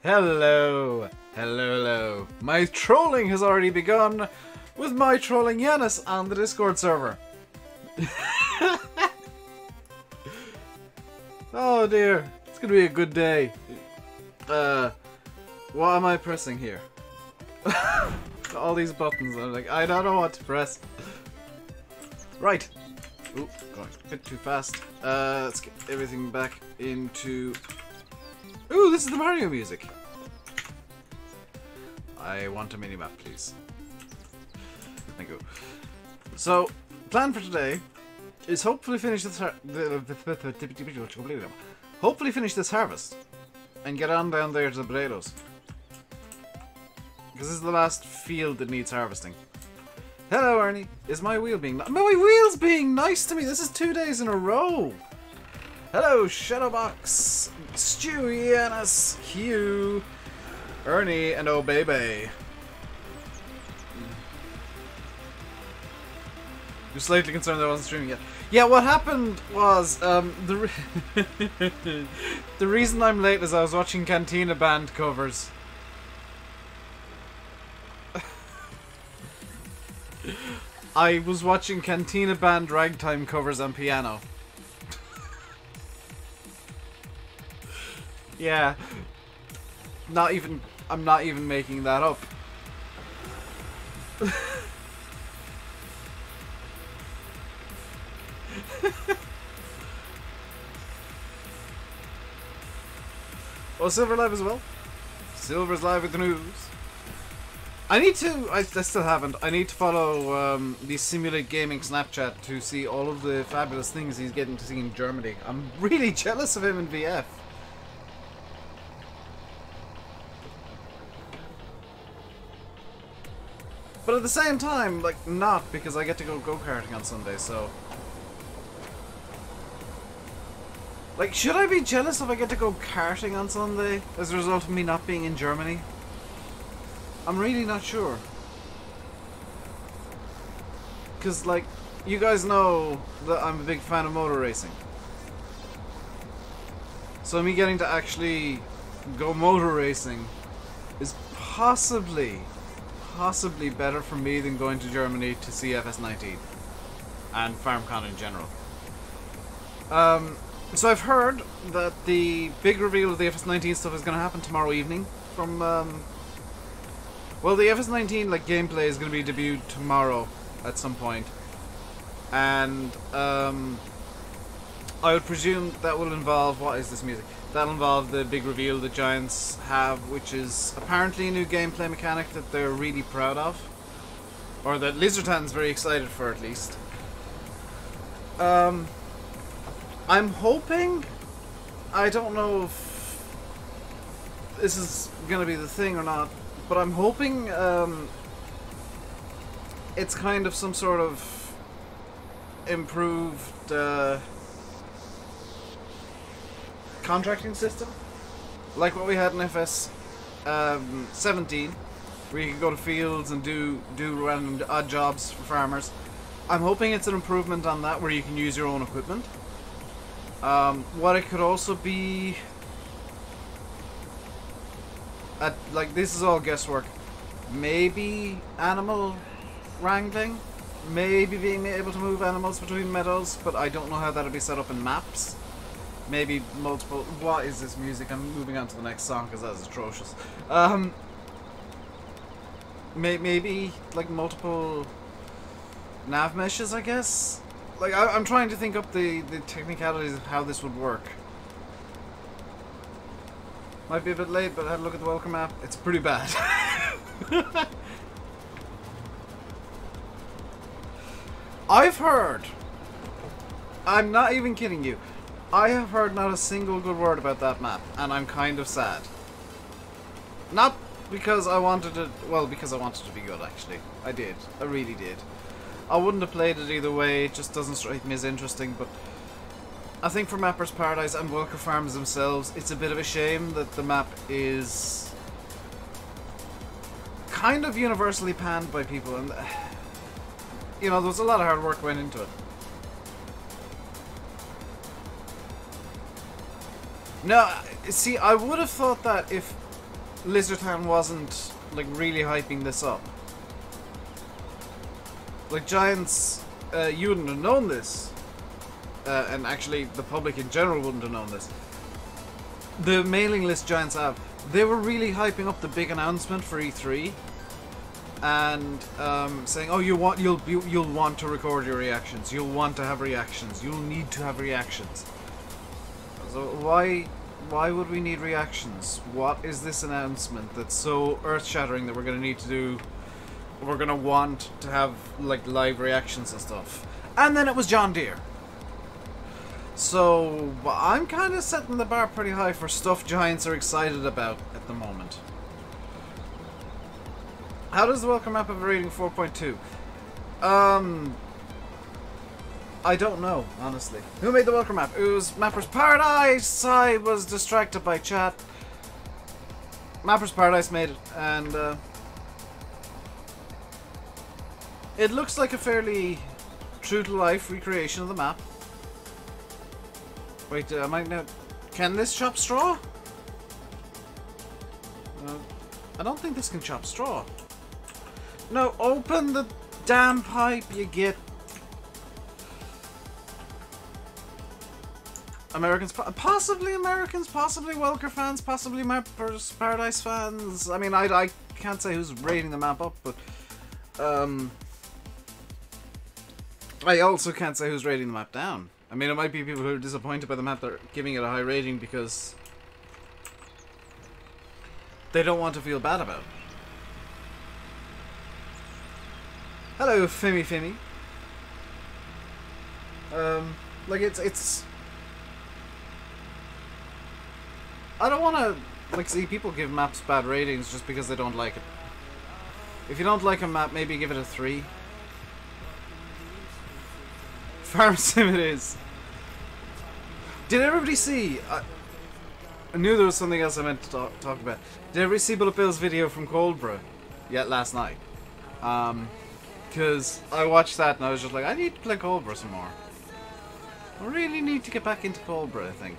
Hello, hello, hello. My trolling has already begun with my trolling Yanis on the Discord server. Oh dear, it's gonna be a good day. What am I pressing here? All these buttons, I'm like, I don't know what to press. Right. Ooh, going a bit too fast. Let's get everything back into... Ooh, this is the Mario music. I want a mini-map, please. Thank you. So, plan for today is hopefully finish this harvest and get on down there to the potatoes. Because this is the last field that needs harvesting. Hello, Ernie. Is my wheel being... My wheel's being nice to me. This is 2 days in a row. Hello, Shadowbox, Stewie, Yanis, Hugh, Ernie, and oh baby. You're slightly concerned that I wasn't streaming yet. Yeah, what happened was, the reason I'm late is I was watching Cantina Band covers. I was watching Cantina Band ragtime covers on piano. Yeah. I'm not even making that up. Oh, Silver live as well? Silver's live with the news. I need to, I still haven't, I need to follow the Simulate Gaming Snapchat to see all of the fabulous things he's getting to see in Germany. I'm really jealous of him in VF. But at the same time, like, not, because I get to go go-karting on Sunday, so... Like, should I be jealous if I get to go karting on Sunday as a result of me not being in Germany? I'm really not sure. Because, like, you guys know that I'm a big fan of motor racing. So me getting to actually go motor racing is possibly better for me than going to Germany to see FS19 and FarmCon in general. So I've heard that the big reveal of the FS19 stuff is going to happen tomorrow evening from well, the FS19 like gameplay is going to be debuted tomorrow at some point, and I would presume that will involve, what is this music? That'll involve the big reveal the Giants have, which is apparently a new gameplay mechanic that they're really proud of. Or that Lizartan's very excited for, at least. I'm hoping... I don't know if this is going to be the thing or not, but I'm hoping it's kind of some sort of improved... contracting system, like what we had in FS 17, where you could go to fields and do random odd jobs for farmers. I'm hoping it's an improvement on that, where you can use your own equipment. What it could also be, like, this is all guesswork, maybe animal wrangling, maybe being able to move animals between meadows, but I don't know how that'll be set up in maps. Maybe multiple... What is this music? I'm moving on to the next song because that is atrocious. Maybe like multiple nav meshes, I guess? Like, I'm trying to think up the technicalities of how this would work. Might be a bit late, but I had a look at the welcome map. It's pretty bad. I've heard... I'm not even kidding you. I have heard not a single good word about that map, and I'm kind of sad. Not because I wanted it... Well, because I wanted it to be good, actually. I did. I really did. I wouldn't have played it either way. It just doesn't strike me as interesting, but... I think for Mapper's Paradise and Welker Farms themselves, it's a bit of a shame that the map is... kind of universally panned by people, and... You know, there was a lot of hard work went into it. No, see, I would have thought that if Lizardtown wasn't like really hyping this up. Like Giants, you wouldn't have known this, and actually the public in general wouldn't have known this. The mailing list Giants have, they were really hyping up the big announcement for E3, and saying, "Oh, you'll want to record your reactions. You'll want to have reactions. You'll need to have reactions." So why would we need reactions? What is this announcement that's so earth-shattering that we're going to need to do? We're going to want to have like live reactions and stuff. And then it was John Deere. So I'm kind of setting the bar pretty high for stuff Giants are excited about at the moment. How does the welcome map have a rating 4.2? I don't know, honestly. Who made the welcome map? It was Mapper's Paradise! I was distracted by chat. Mapper's Paradise made it, and it looks like a fairly true-to-life recreation of the map. Wait, I might not... Can this chop straw? I don't think this can chop straw. No, open the damn pipe, you get... Americans, possibly Americans, possibly Welker fans, possibly Mapper's Paradise fans. I mean, I can't say who's rating the map up, but I also can't say who's rating the map down. I mean, it might be people who are disappointed by the map that are giving it a high rating because they don't want to feel bad about it. Hello, Fimmy. Like it's. I don't want to like see people give maps bad ratings just because they don't like it. If you don't like a map, maybe give it a 3. Farm Sim it is. Did everybody see? I knew there was something else I meant to talk about. Did everybody see BulletBill's video from Coldborough? Yeah, last night. Because I watched that and I was just like, I need to play Coldborough some more. I really need to get back into Coldborough, I think.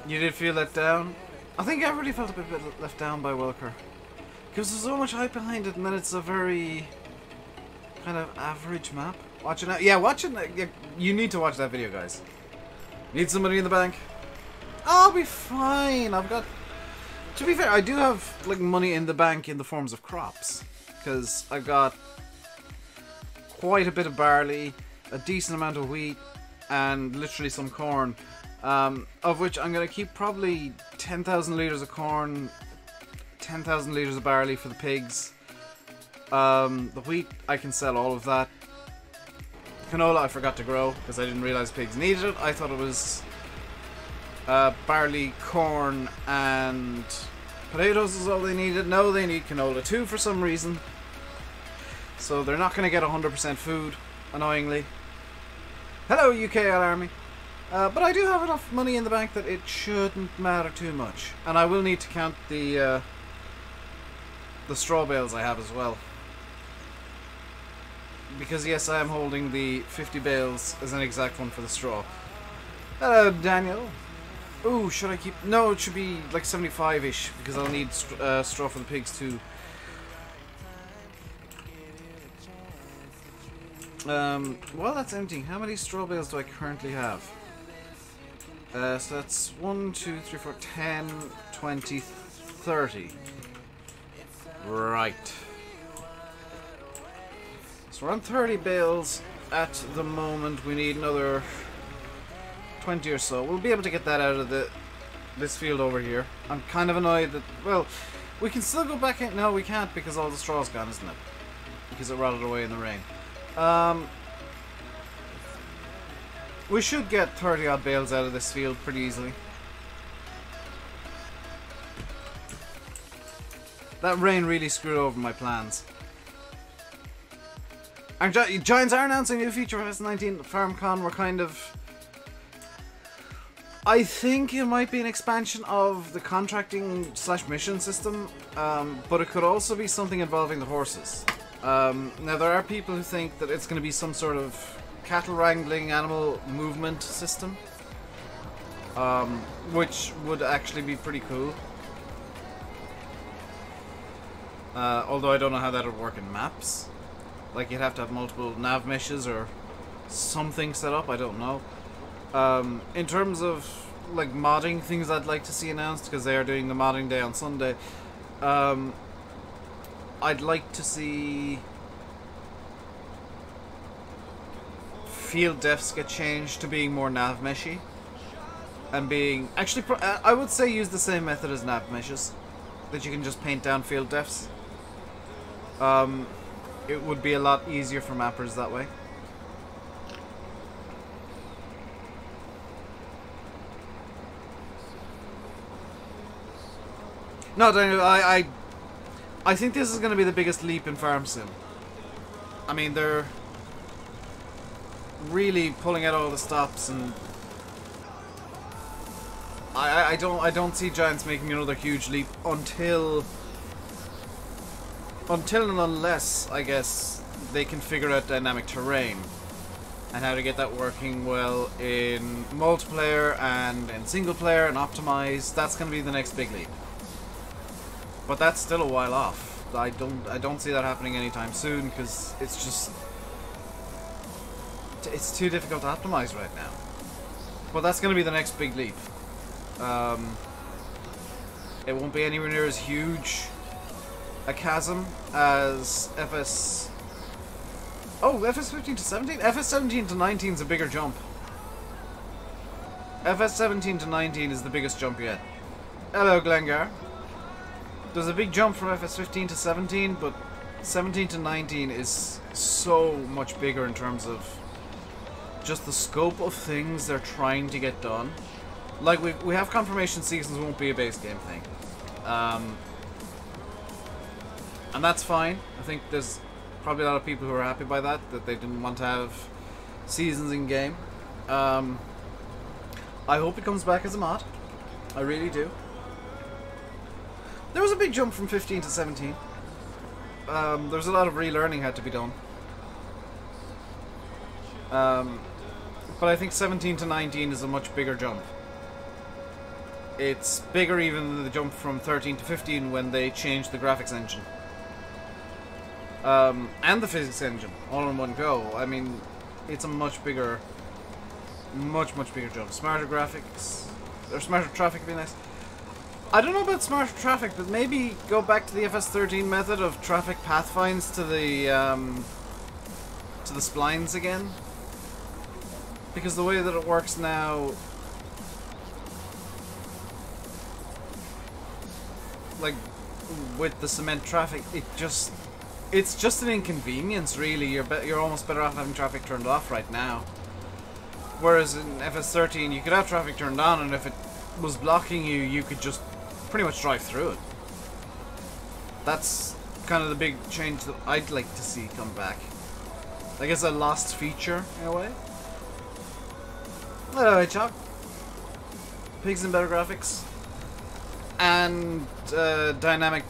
You did feel let down? I think everybody felt a bit left down by Welker. Because there's so much hype behind it and then it's a very kind of average map. Watch it now. Yeah, watch it. Yeah, you need to watch that video, guys. Need some money in the bank? I'll be fine. I've got... To be fair, I do have like money in the bank in the forms of crops. Because I've got quite a bit of barley, a decent amount of wheat, and literally some corn. Of which I'm going to keep probably 10,000 litres of corn, 10,000 litres of barley for the pigs. The wheat, I can sell all of that. Canola I forgot to grow because I didn't realise pigs needed it. I thought it was barley, corn and potatoes is all they needed. No, they need canola too for some reason. So they're not going to get 100% food, annoyingly. Hello UK Army. But I do have enough money in the bank that it shouldn't matter too much. And I will need to count the straw bales I have as well. Because yes, I am holding the 50 bales as an exact one for the straw. Hello, Daniel. Ooh, should I keep... No, it should be like 75-ish, because I'll need straw for the pigs too. Well, that's empty. How many straw bales do I currently have? So that's 1, 2, 3, 4, 10, 20, 30. Right. So we're on 30 bales at the moment. We need another 20 or so. We'll be able to get that out of this field over here. I'm kind of annoyed that... Well, we can still go back in... No, we can't because all the straw's gone, isn't it? Because it rotted away in the rain. We should get 30 odd bales out of this field pretty easily. That rain really screwed over my plans. And Giants are announcing a new feature for S19 FarmCon. We're kind of... I think it might be an expansion of the contracting / mission system, but it could also be something involving the horses. Now there are people who think that it's going to be some sort of cattle wrangling animal movement system, which would actually be pretty cool. Although I don't know how that would work in maps. Like, you'd have to have multiple nav meshes or something set up, I don't know. In terms of, like, modding, things I'd like to see announced, because they are doing the modding day on Sunday, I'd like to see field defs get changed to being more nav meshy. And being... Actually, I would say use the same method as nav meshes. That you can just paint down field defs. It would be a lot easier for mappers that way. No, Daniel, I think this is going to be the biggest leap in Farm Sim. I mean, they're really pulling out all the stops, and I don't see Giants making another huge leap until and unless, I guess, they can figure out dynamic terrain and how to get that working well in multiplayer and in single player and optimize. That's going to be the next big leap. But that's still a while off. I don't see that happening anytime soon, because it's too difficult to optimize right now. But that's going to be the next big leap. It won't be anywhere near as huge a chasm as FS... Oh, FS 15 to 17? FS 17 to 19 is a bigger jump. FS 17 to 19 is the biggest jump yet. Hello, Glengar. There's a big jump from FS 15 to 17, but 17 to 19 is so much bigger in terms of just the scope of things they're trying to get done. Like, we have confirmation seasons won't be a base game thing. And that's fine. I think there's probably a lot of people who are happy by that they didn't want to have seasons in game. I hope it comes back as a mod. I really do. There was a big jump from 15 to 17. There's a lot of relearning had to be done. But I think 17 to 19 is a much bigger jump. It's bigger even than the jump from 13 to 15 when they changed the graphics engine. And the physics engine, all in one go. I mean, it's a much bigger, much bigger jump. Smarter graphics, or smarter traffic would be nice. I don't know about smarter traffic, but maybe go back to the FS13 method of traffic pathfinds to the splines again. Because the way that it works now, like with the cement traffic, it's just an inconvenience, really. You're almost better off having traffic turned off right now. Whereas in FS13, you could have traffic turned on, and if it was blocking you, you could just pretty much drive through it. That's kind of the big change that I'd like to see come back. I guess a lost feature in a way. Hello, Chuck. Pigs and better graphics. And dynamic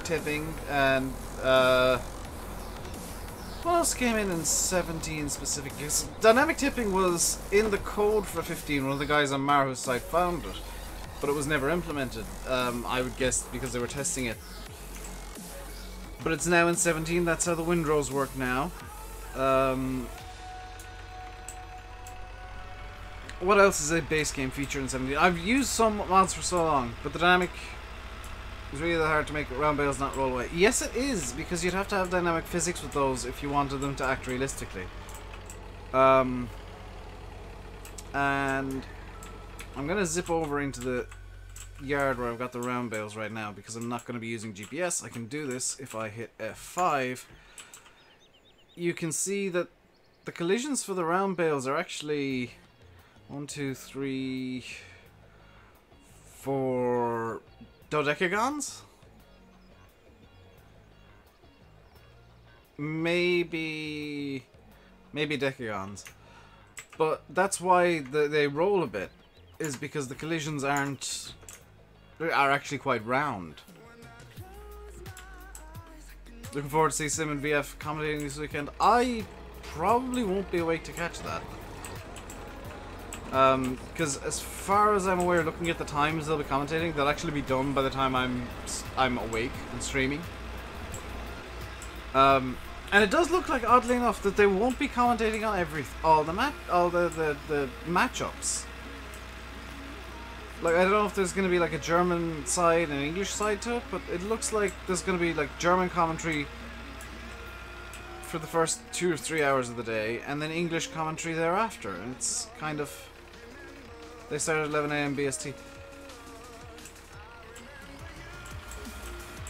tipping, and what else came in 17 specifically? So dynamic tipping was in the code for 15. One of the guys on Marhu's site found it, but it was never implemented. I would guess because they were testing it. But it's now in 17. That's how the windrows work now. What else is a base game feature in 17? I've used some mods for so long, but the dynamic is really hard to make round bales not roll away. Yes, it is, because you'd have to have dynamic physics with those if you wanted them to act realistically. And I'm going to zip over into the yard where I've got the round bales right now, because I'm not going to be using GPS. I can do this if I hit F5. You can see that the collisions for the round bales are actually 1, 2, 3, 4 dodecagons? Maybe decagons. But that's why they roll a bit, is because the collisions are actually quite round. Looking forward to see Sim and VF commentating this weekend. I probably won't be awake to catch that. Because as far as I'm aware, looking at the times they'll be commentating, they'll actually be done by the time I'm awake and streaming. And it does look like, oddly enough, that they won't be commentating on all the matchups. Like, I don't know if there's going to be like a German side and an English side to it, but it looks like there's going to be like German commentary for the first 2 or 3 hours of the day, and then English commentary thereafter. And it's kind of... They start at 11 AM BST.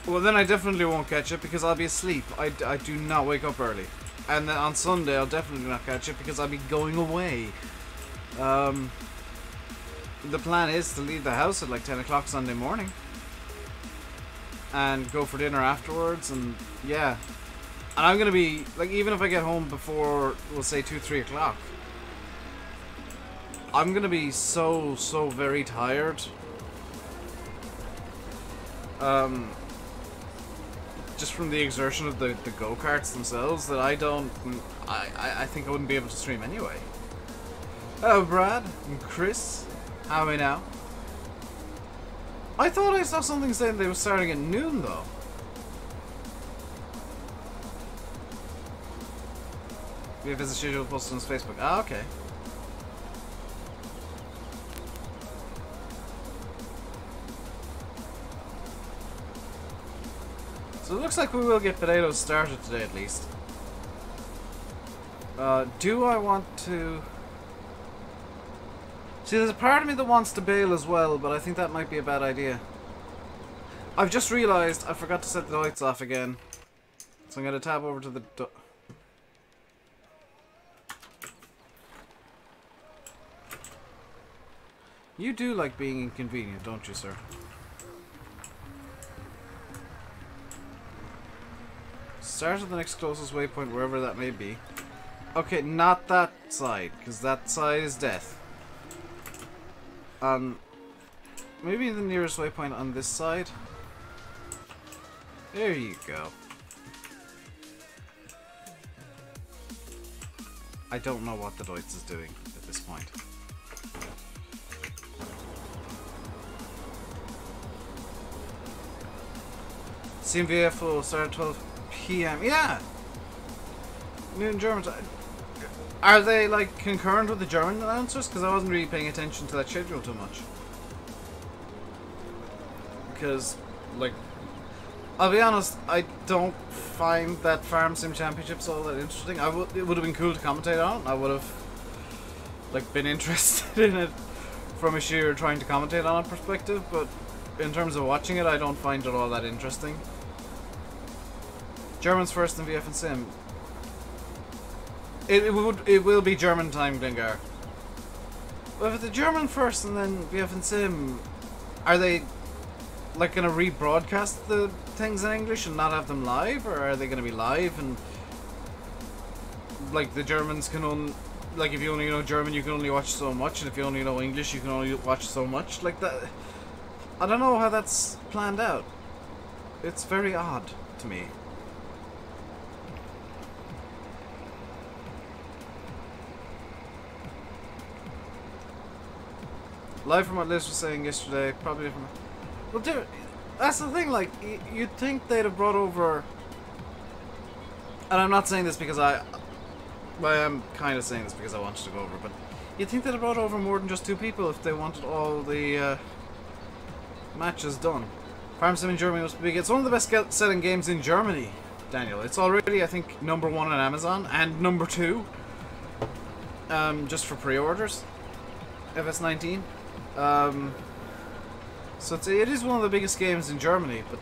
Well, then I definitely won't catch it because I'll be asleep. I do not wake up early. And then on Sunday I'll definitely not catch it because I'll be going away. The plan is to leave the house at like 10 o'clock Sunday morning. And go for dinner afterwards, and yeah. And I'm gonna be, like, even if I get home before, we'll say 2-3 o'clock, I'm gonna be so very tired. Just from the exertion of the go-karts themselves, that I think I wouldn't be able to stream anyway. Hello, Brad and Chris. How are we now? I thought I saw something saying they were starting at noon, though. We have a schedule posted on his Facebook. Ah, okay. So it looks like we will get potatoes started today, at least. Do I want to... See, there's a part of me that wants to bail as well, but I think that might be a bad idea. I've just realised I forgot to set the lights off again. So I'm going to tab over to the... You do like being inconvenient, don't you, sir? Start at the next closest waypoint, wherever that may be. Okay, not that side, because that side is death. Maybe the nearest waypoint on this side. There you go. I don't know what the Deutz is doing at this point. CMVF will start at 12 PM. Yeah! Noon German time. Are they, like, concurrent with the German announcers? Because I wasn't really paying attention to that schedule too much. Because, like, I'll be honest, I don't find that Farm Sim Championships all that interesting. It would have been cool to commentate on it. I would have, like, been interested in it from a sheer trying to commentate on it perspective, but in terms of watching it, I don't find it all that interesting. Germans first in VF and Sim. It will be German time, Glengar. But if it's German first and then VF and Sim, are they like gonna rebroadcast the things in English and not have them live, or are they gonna be live and like the Germans can only, like, if you only know German you can only watch so much, and if you only know English you can only watch so much, like that? I don't know how that's planned out. It's very odd to me. Live from what Liz was saying yesterday, probably from... Well, dude, that's the thing, like, you'd think they'd have brought over... And I'm not saying this because well, I'm kind of saying this because I wanted to go over, but you'd think they'd have brought over more than just 2 people if they wanted all the matches done. Farm Sim in Germany must be big. It's one of the best selling games in Germany, Daniel. It's already, I think, #1 on Amazon, and #2, just for pre-orders. FS19. So it is one of the biggest games in Germany, but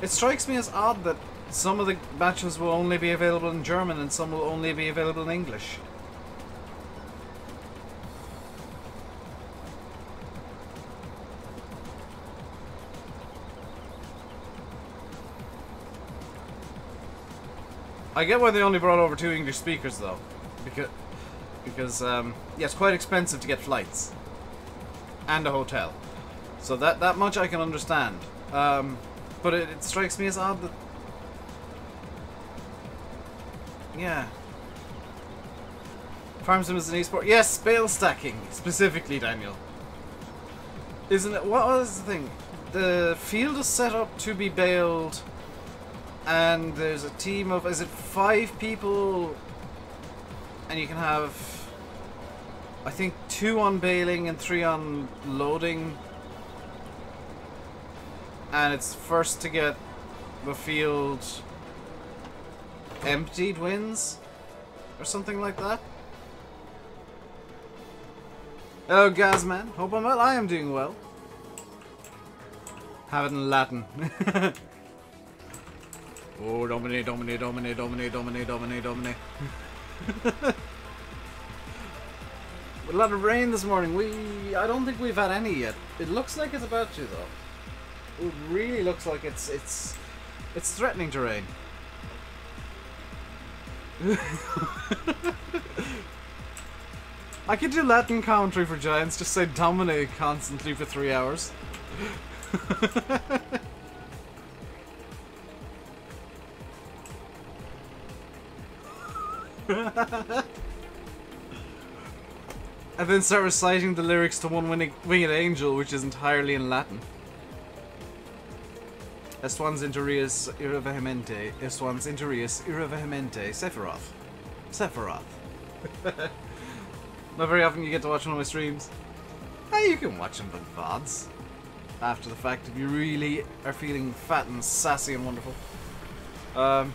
it strikes me as odd that some of the matches will only be available in German and some will only be available in English. I get why they only brought over 2 English speakers, though, because yeah, it's quite expensive to get flights and a hotel, so that much I can understand. But it strikes me as odd that, yeah, Farm sim is an esport. Yes, bale stacking specifically, Daniel. Isn't it? What was the thing? The field is set up to be baled, and there's a team of, is it 5 people? And you can have, I think, 2 on baling and 3 on loading. And it's first to get the field emptied wins, or something like that. Hello, Gazman. Hope I'm well. I am doing well. Have it in Latin. Oh, domine, domine, domine, domine, domine, domine, domine. A lot of rain this morning. I don't think we've had any yet. It looks like it's about to, though. It really looks like it's threatening to rain. I could do Latin commentary for Giants, just say Domine constantly for 3 hours. And then start reciting the lyrics to One Winged Angel, which is entirely in Latin. Estwans interius ira vehemente, estwans interius ira vehemente, Sephiroth. Sephiroth. Not very often you get to watch one of my streams. Hey, you can watch them on VODs. After the fact, if you really are feeling fat and sassy and wonderful. I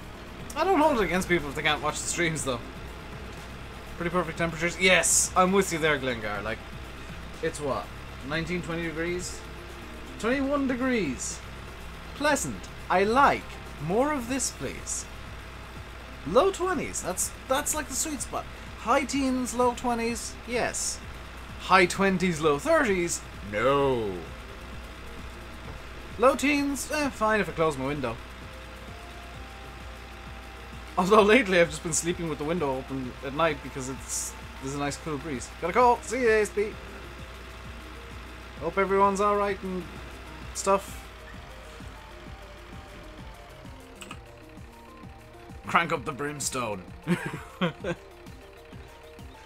don't hold it against people if they can't watch the streams, though. Pretty perfect temperatures. Yes, I'm with you there, Glengar. Like, it's what? 19, 20 degrees? 21 degrees. Pleasant. I like. More of this, please. Low 20s. That's like the sweet spot. High teens, low 20s. Yes. High 20s, low 30s. No. Low teens. Fine if I close my window. Although lately I've just been sleeping with the window open at night because there's a nice cool breeze. Got a call. See you, ASP. Hope everyone's alright and stuff. Crank up the brimstone.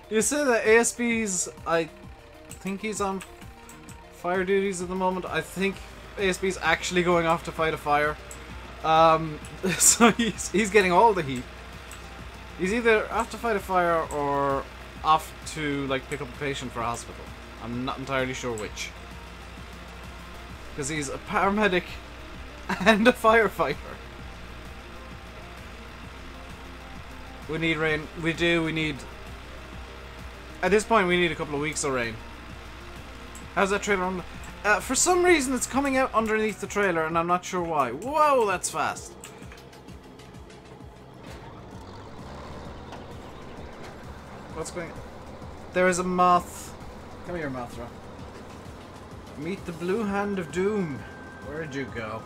You say that ASP's, I think he's on fire duties at the moment. I think ASP's actually going off to fight a fire. So he's getting all the heat. He's either off to fight a fire or off to like pick up a patient for a hospital. I'm not entirely sure which. Because he's a paramedic and a firefighter. We need rain. We do. We need... At this point, we need a couple of weeks of rain. How's that trailer on? For some reason, it's coming out underneath the trailer, and I'm not sure why. Whoa, that's fast. What's going on? There is a moth. Come here, Mothra. Meet the blue hand of doom. Where'd you go?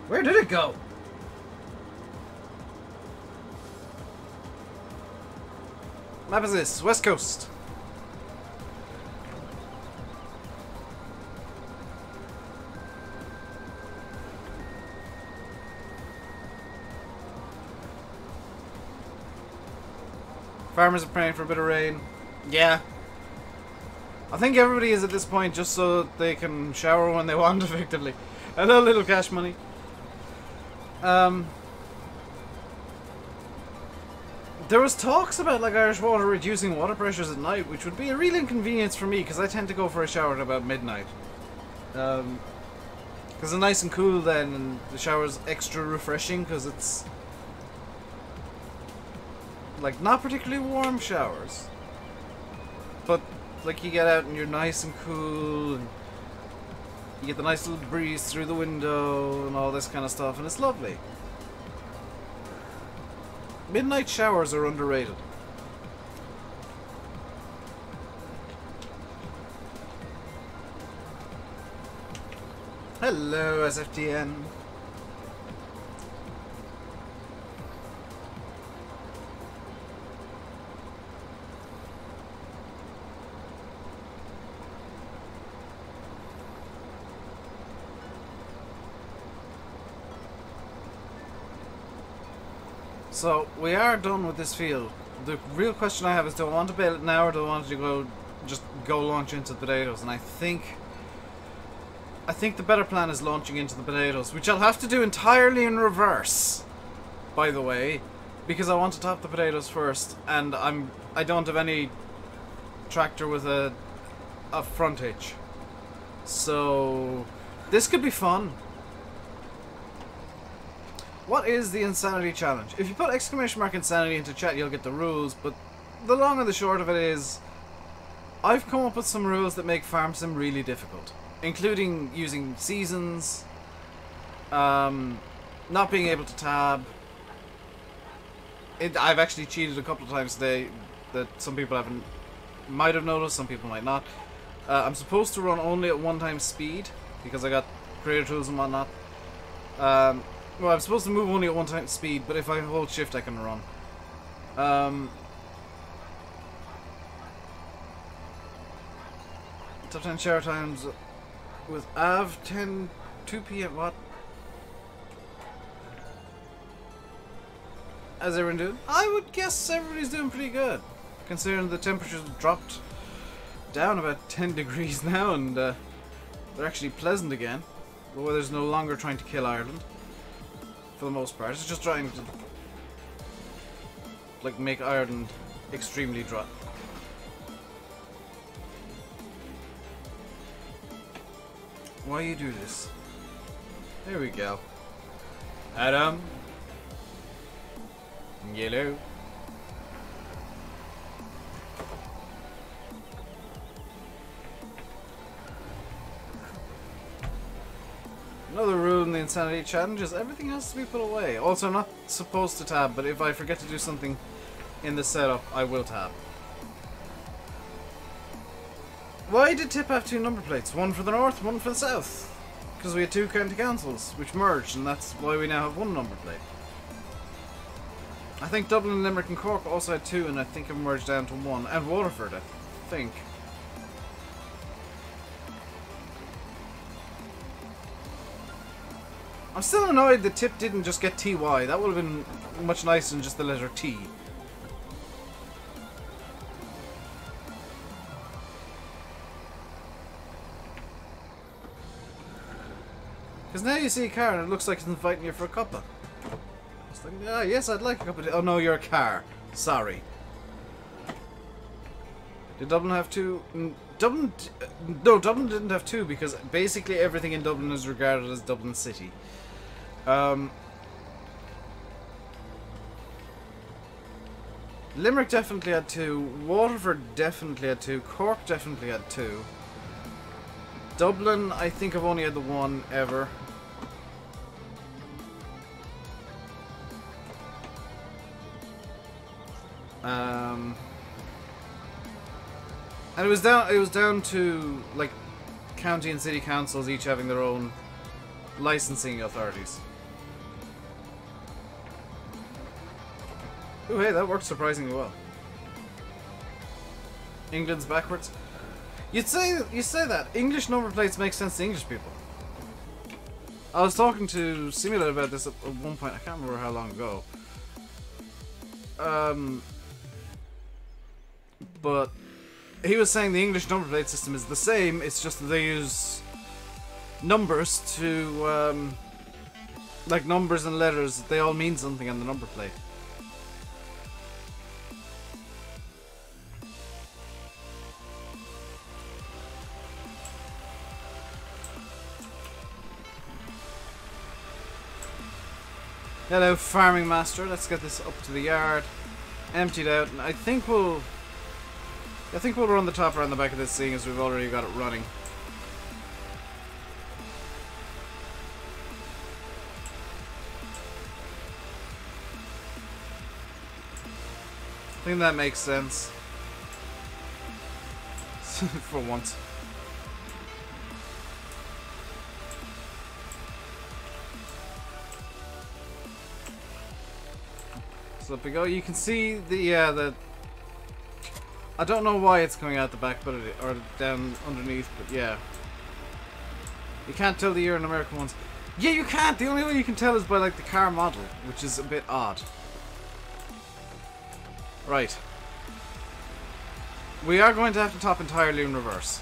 Where did it go? Map is this? West Coast. Farmers are praying for a bit of rain. Yeah. I think everybody is at this point just so that they can shower when they want, effectively. Hello, little cash money. There was talks about like Irish Water reducing water pressures at night, which would be a real inconvenience for me because I tend to go for a shower at about midnight. Because it's nice and cool then, and the shower's extra refreshing because it's like not particularly warm showers, but like you get out and you're nice and cool, and you get the nice little breeze through the window and all this kind of stuff, and it's lovely. Midnight showers are underrated. Hello, SFTN. So, we are done with this field. the real question I have is, do I want to bail it now, or do I want to just go launch into the potatoes? And I think the better plan is launching into the potatoes, which I'll have to do entirely in reverse, by the way, because I want to top the potatoes first, and I don't have any tractor with a front hitch. So this could be fun. What is the insanity challenge? If you put !! insanity into chat, you'll get the rules, but the long and the short of it is, I've come up with some rules that make farm sim really difficult, including using seasons, not being able to tab. I've actually cheated a couple of times today that some people might have noticed, some people might not. I'm supposed to run only at 1x speed because I got creator tools and whatnot. Well, I'm supposed to move only at 1x speed, but if I hold shift I can run. Top 10 shower times with Av 2 PM. What? How's everyone doing? I would guess everybody's doing pretty good, considering the temperatures dropped down about 10 degrees now, and they're actually pleasant again. The weather's no longer trying to kill Ireland, for the most part. It's just trying to, like, make Ireland extremely dry. Why you do this? There we go. Adam. Yellow. Another rule in the Insanity Challenge is everything has to be put away. Also, I'm not supposed to tab, but if I forget to do something in the setup, I will tab. Why did Tip have 2 number plates? One for the north, one for the south. Because we had 2 county councils, which merged, and that's why we now have 1 number plate. I think Dublin, Limerick and Cork also had 2, and I think it merged down to 1. And Waterford, I think. I'm still annoyed that Tip didn't just get TY. That would have been much nicer than just the letter T. Because now you see a car and it looks like it's inviting you for a cuppa. It's like, ah, yes, I'd like a cup of tea. Oh no, you're a car. Sorry. Did Dublin have 2? No, Dublin didn't have 2 because basically everything in Dublin is regarded as Dublin City. Limerick definitely had 2. Waterford definitely had 2. Cork definitely had 2. Dublin, I think I've only had the 1 ever. And it was down to like county and city councils each having their own licensing authorities. Oh hey, that worked surprisingly well. England's backwards. You say that English number plates make sense to English people. I was talking to Simula about this at one point. I can't remember how long ago. But he was saying the English number plate system is the same. It's just that they use numbers to like numbers and letters. They all mean something on the number plate. Hello, farming master. Let's get this up to the yard, emptied out, and I think we'll run the top around the back of this, seeing as we've already got it running. I think that makes sense. For once. So up we go. You can see the I don't know why it's coming out the back, but or down underneath, but yeah. You can't tell the year in American ones. Yeah, you can't. The only way you can tell is by like the car model, which is a bit odd. Right. We are going to have to top entirely in reverse.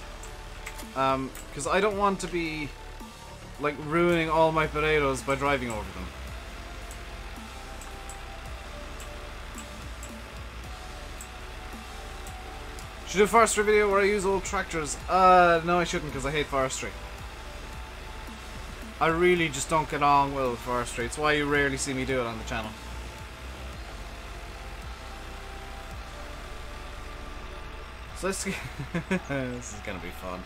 Because I don't want to be, like, ruining all my potatoes by driving over them. Should I do a forestry video where I use old tractors? No I shouldn't, because I hate forestry. I really just don't get on well with forestry. It's why you rarely see me do it on the channel. So let's get this is gonna be fun.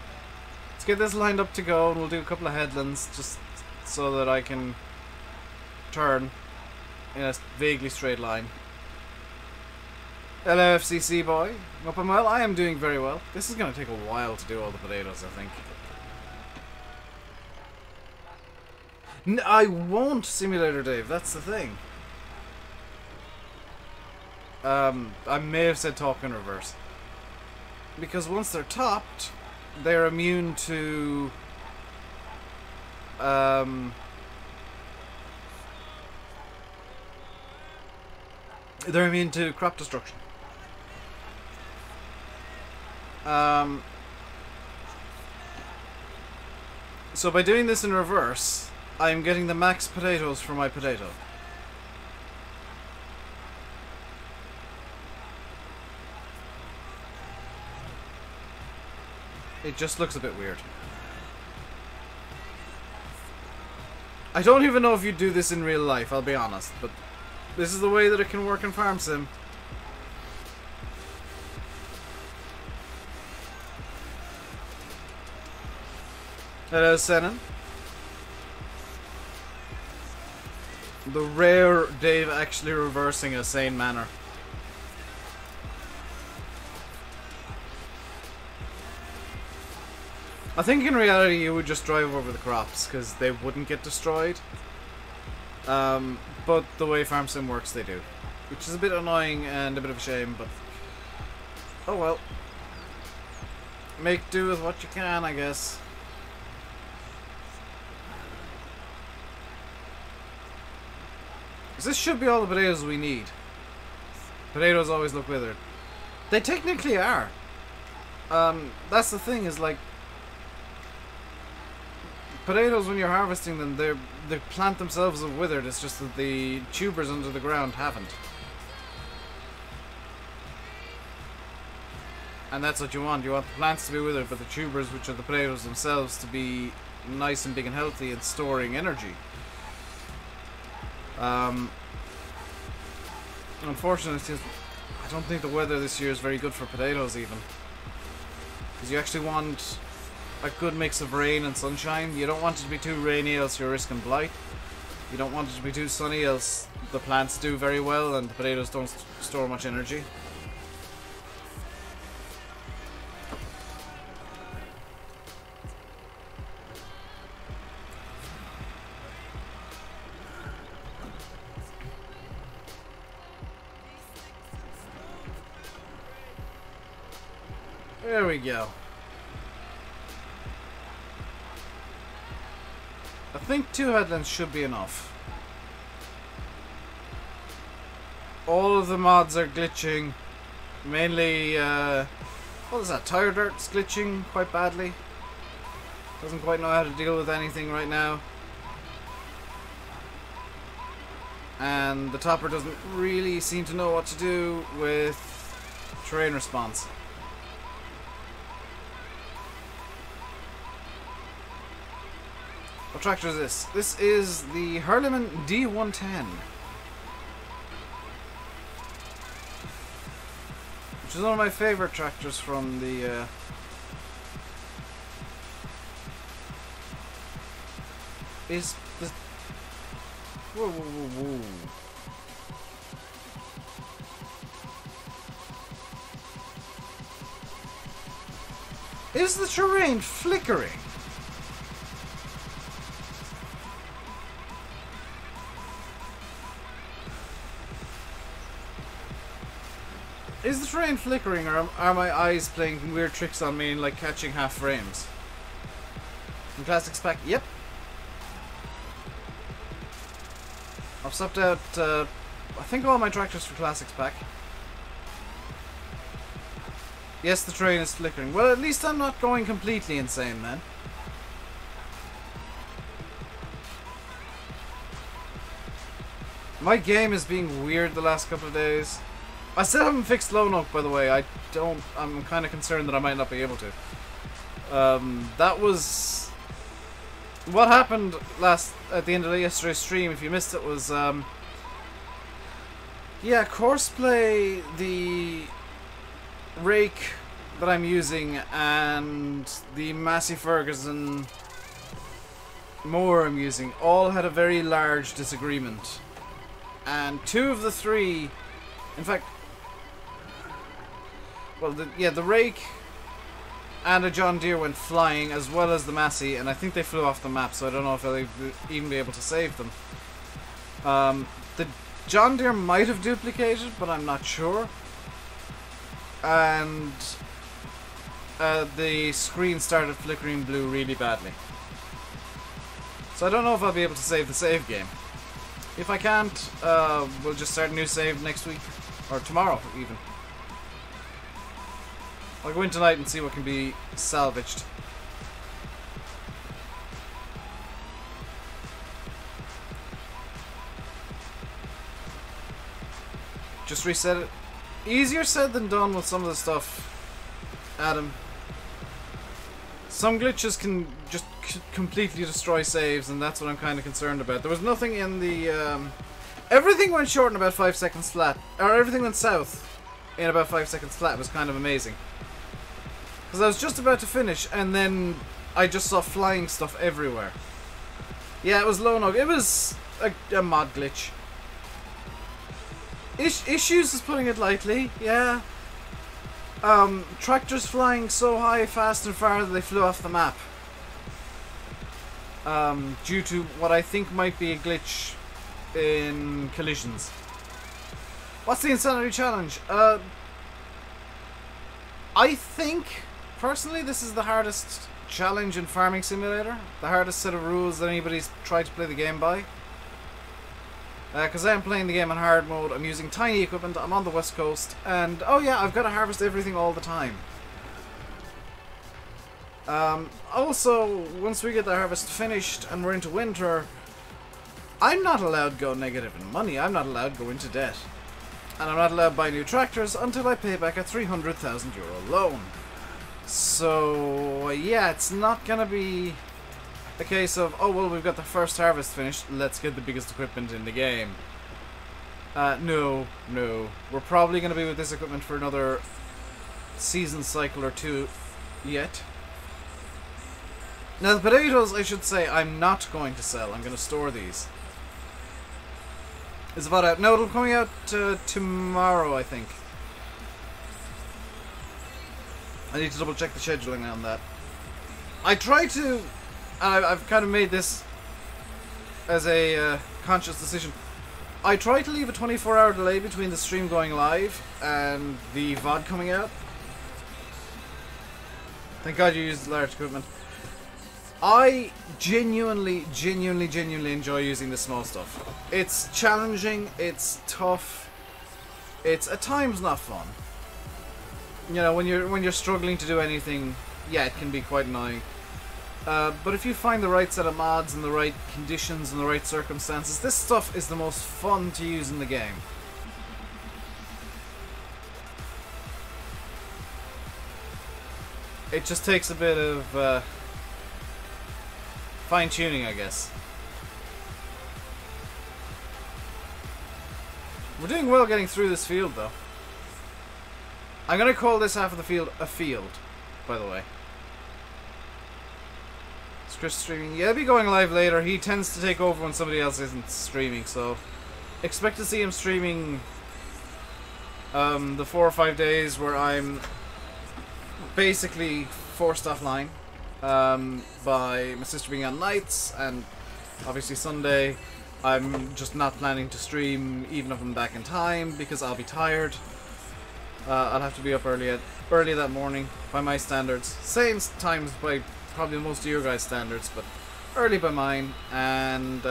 Let's get this lined up to go, and we'll do a couple of headlands just so that I can turn in a vaguely straight line. Hello FCC boy, hope I'm well. I am doing very well. This is gonna take a while to do all the potatoes, I think. I won't, Simulator Dave, that's the thing. I may have said top in reverse. Because once they're topped, they're immune to... they're immune to crop destruction. So by doing this in reverse, I'm getting the max potatoes for my potato. It just looks a bit weird. I don't even know if you do this in real life, I'll be honest, but this is the way that it can work in Farm Sim. Hello, Senan. The rare Dave actually reversing a sane manner. I think in reality you would just drive over the crops because they wouldn't get destroyed. But the way Farm Sim works, they do. Which is a bit annoying and a bit of a shame, but... oh well. Make do with what you can, I guess. This should be all the potatoes we need. Potatoes always look withered. They technically are. That's the thing, is like... potatoes, when you're harvesting them, the plant themselves have withered. It's just that the tubers under the ground haven't. And that's what you want. You want the plants to be withered, but the tubers, which are the potatoes themselves, to be nice and big and healthy and storing energy. Unfortunately, I don't think the weather this year is very good for potatoes even. Because you actually want a good mix of rain and sunshine. You don't want it to be too rainy, else you're risking blight. You don't want it to be too sunny, else the plants do very well and the potatoes don't store much energy. There we go. I think 2 headlands should be enough. All of the mods are glitching. Mainly, what is that? Tire Dirt's glitching quite badly. Doesn't quite know how to deal with anything right now. And the Topper doesn't really seem to know what to do with terrain response. What tractor is this? This is the Hurliman D110. Which is one of my favorite tractors from the... Is the... Whoa, whoa, whoa, whoa. Is the terrain flickering? Is the terrain flickering, or are my eyes playing weird tricks on me and like catching half frames? In Classics Pack, yep. I've swapped out, I think all my tractors for Classics Pack. Yes, the train is flickering. Well, at least I'm not going completely insane, man. My game is being weird the last couple of days. I still haven't fixed low note, by the way. I'm kind of concerned that I might not be able to. That was... What happened at the end of yesterday's stream, if you missed it, was... yeah, Courseplay, the rake that I'm using, and the Massey Ferguson mower I'm using all had a very large disagreement. And two of the three, in fact, well, the rake and a John Deere went flying, as well as the Massey, and I think they flew off the map, so I don't know if I'll even be able to save them. The John Deere might have duplicated, but I'm not sure. And the screen started flickering blue really badly. So I don't know if I'll be able to save the save game. If I can't, we'll just start a new save next week. Or tomorrow, even. I'll go in tonight and see what can be salvaged. Just reset it. Easier said than done with some of the stuff, Adam. Some glitches can just completely destroy saves, and that's what I'm kind of concerned about. There was nothing in the... everything went short in about 5 seconds flat. Or everything went south in about 5 seconds flat. It was kind of amazing. Because I was just about to finish, and then I just saw flying stuff everywhere. Yeah, it was low nog. It was a mod glitch. Issues is putting it lightly, yeah. Tractors flying so high, fast and far that they flew off the map. Due to what I think might be a glitch in collisions. What's the insanity challenge? I think, personally, this is the hardest challenge in Farming Simulator. The hardest set of rules that anybody's tried to play the game by. Because I am playing the game on hard mode, I'm using tiny equipment, I'm on the west coast, and oh yeah, I've got to harvest everything all the time. Also, once we get the harvest finished and we're into winter, I'm not allowed to go negative in money, I'm not allowed to go into debt. And I'm not allowed to buy new tractors until I pay back a €300,000 loan. So, yeah, it's not gonna be a case of, oh well, we've got the first harvest finished, let's get the biggest equipment in the game. No. We're probably going to be with this equipment for another season cycle or two yet. Now the potatoes, I should say, I'm not going to sell. I'm going to store these. Is about out. No, it'll be coming out tomorrow, I think. I need to double check the scheduling on that. I try to... And I've kind of made this as a conscious decision. I try to leave a 24-hour delay between the stream going live and the VOD coming out. Thank God you used large equipment. I genuinely enjoy using the small stuff. It's challenging, it's tough, it's at times not fun. You know, when you're struggling to do anything, yeah, it can be quite annoying. But if you find the right set of mods and the right conditions and the right circumstances, this stuff is the most fun to use in the game. It just takes a bit of fine-tuning, I guess. We're doing well getting through this field, though. I'm going to call this half of the field a field, by the way. Chris streaming. Yeah, he'll be going live later. He tends to take over when somebody else isn't streaming, so expect to see him streaming the 4 or 5 days where I'm basically forced offline by my sister being on nights, and obviously Sunday I'm just not planning to stream even if I'm back in time because I'll be tired. I'll have to be up early that morning by my standards. Same times by probably most of your guys' standards, but early by mine, and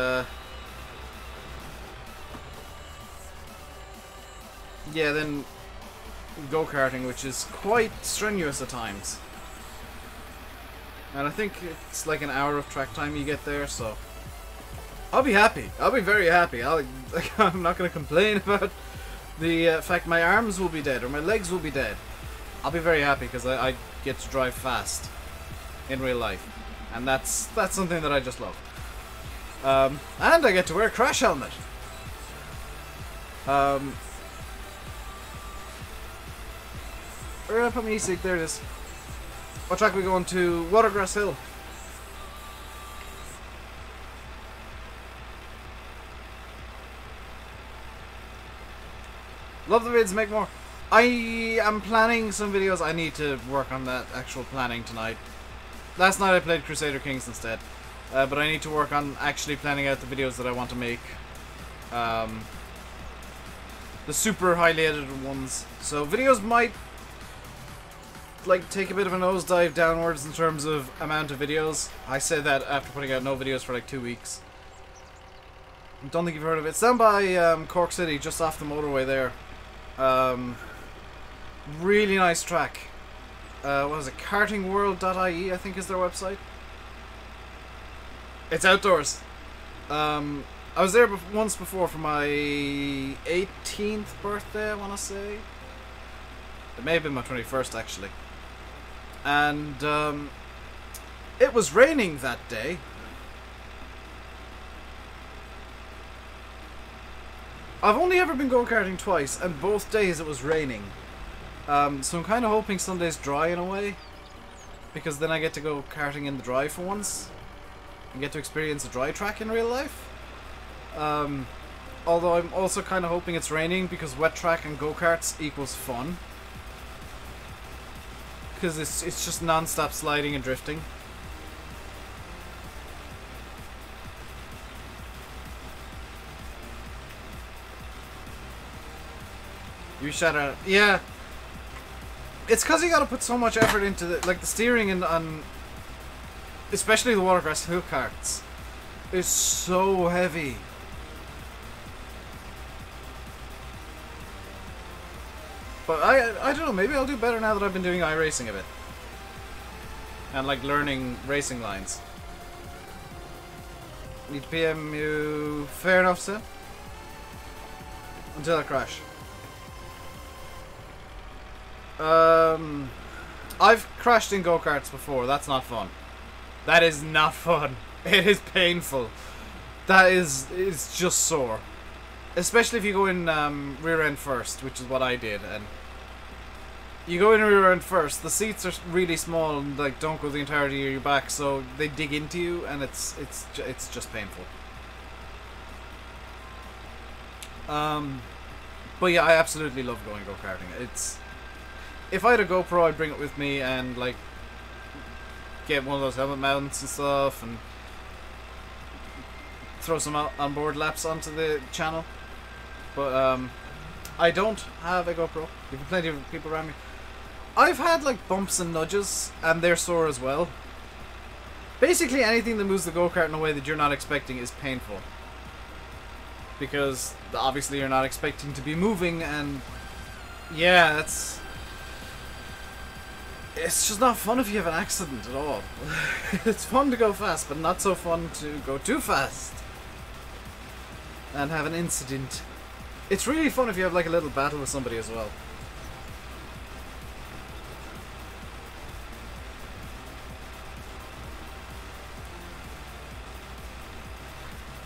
yeah, then go-karting, which is quite strenuous at times. And I think it's like an hour of track time you get there, so I'll be happy. I'll be very happy. I'm not going to complain about the fact my arms will be dead or my legs will be dead. I'll be very happy because I get to drive fast in real life, and that's something that I just love. And I get to wear a crash helmet. Where did I put my e-stick? There it is. What track are we going to? Watergrass Hill. Love the vids, make more. I am planning some videos. I need to work on that actual planning tonight. Last night I played Crusader Kings instead. But I need to work on actually planning out the videos that I want to make. The super highly edited ones. So videos might like take a bit of a nosedive downwards in terms of amount of videos. I said that after putting out no videos for like 2 weeks. I don't think you've heard of it. It's down by Cork City, just off the motorway there. Really nice track. What is it? Kartingworld.ie, I think is their website. It's outdoors. I was there once before for my 18th birthday, I want to say. It may have been my 21st, actually. And it was raining that day. I've only ever been go-karting twice, and both days it was raining. So I'm kind of hoping Sunday's dry in a way, because then I get to go karting in the dry for once, and get to experience a dry track in real life. Although I'm also kind of hoping it's raining, because wet track and go-karts equals fun. Because it's just non-stop sliding and drifting. You shout out. Yeah. It's because you gotta put so much effort into the steering and on, especially the Watergrass Hill carts, is so heavy. But I don't know, maybe I'll do better now that I've been doing iRacing a bit. And like learning racing lines. Need to PM you. Fair enough, sir. Until I crash. I've crashed in go-karts before. That's not fun. That is not fun. It is painful. It's just sore. Especially if you go in rear end first, which is what I did. And you go in rear end first. The seats are really small and like don't go the entirety of your back, so they dig into you, and it's just painful. But yeah, I absolutely love going go-karting. If I had a GoPro, I'd bring it with me and like get one of those helmet mounts and stuff and throw some onboard laps onto the channel. But I don't have a GoPro. There's plenty of people around me. I've had like bumps and nudges, and they're sore as well. Basically anything that moves the go-kart in a way that you're not expecting is painful. Because obviously you're not expecting to be moving, and yeah, it's just not fun if you have an accident at all. It's fun to go fast, but not so fun to go too fast and have an incident. It's really fun if you have like a little battle with somebody as well.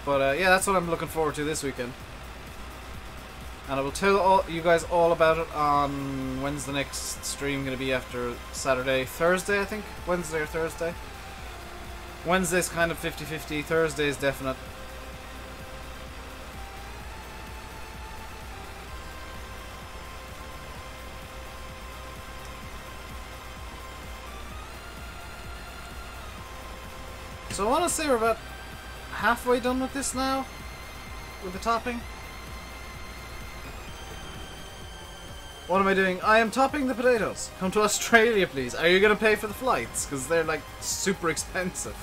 But yeah, that's what I'm looking forward to this weekend. And I will tell you guys all about it on when's the next stream going to be after Saturday. Thursday, I think? Wednesday or Thursday. Wednesday's kind of 50-50. Thursday is definite. So I want to say we're about halfway done with this now. With the topping. What am I doing? I am topping the potatoes. Come to Australia, please. Are you going to pay for the flights? Because they're, like, super expensive.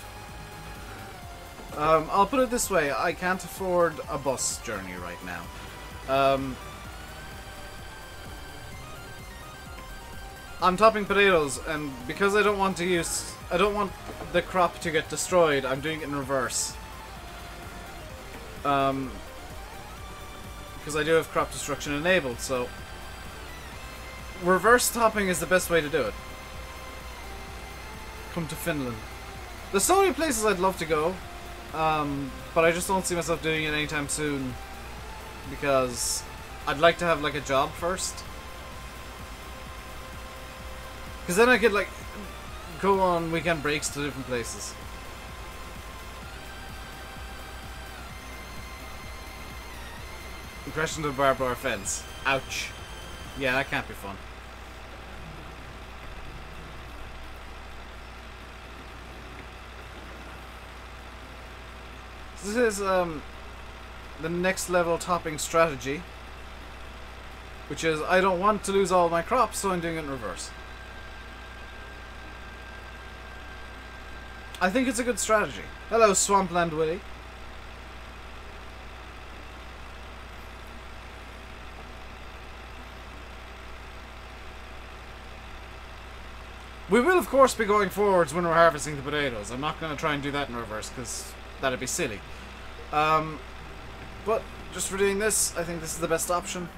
I'll put it this way. I can't afford a bus journey right now. I'm topping potatoes, and because I don't want the crop to get destroyed, I'm doing it in reverse. Because I do have crop destruction enabled, so reverse topping is the best way to do it. Come to Finland. There's so many places I'd love to go, but I just don't see myself doing it anytime soon, because I'd like to have like a job first. Because then I could like go on weekend breaks to different places. Crash into a barbed wire fence. Ouch. Yeah, that can't be fun. So this is the next level topping strategy, which is I don't want to lose all my crops, so I'm doing it in reverse. I think it's a good strategy. Hello, Swampland Willie. We will, of course, be going forwards when we're harvesting the potatoes. I'm not going to try and do that in reverse, because that'd be silly. But, just for doing this, I think this is the best option.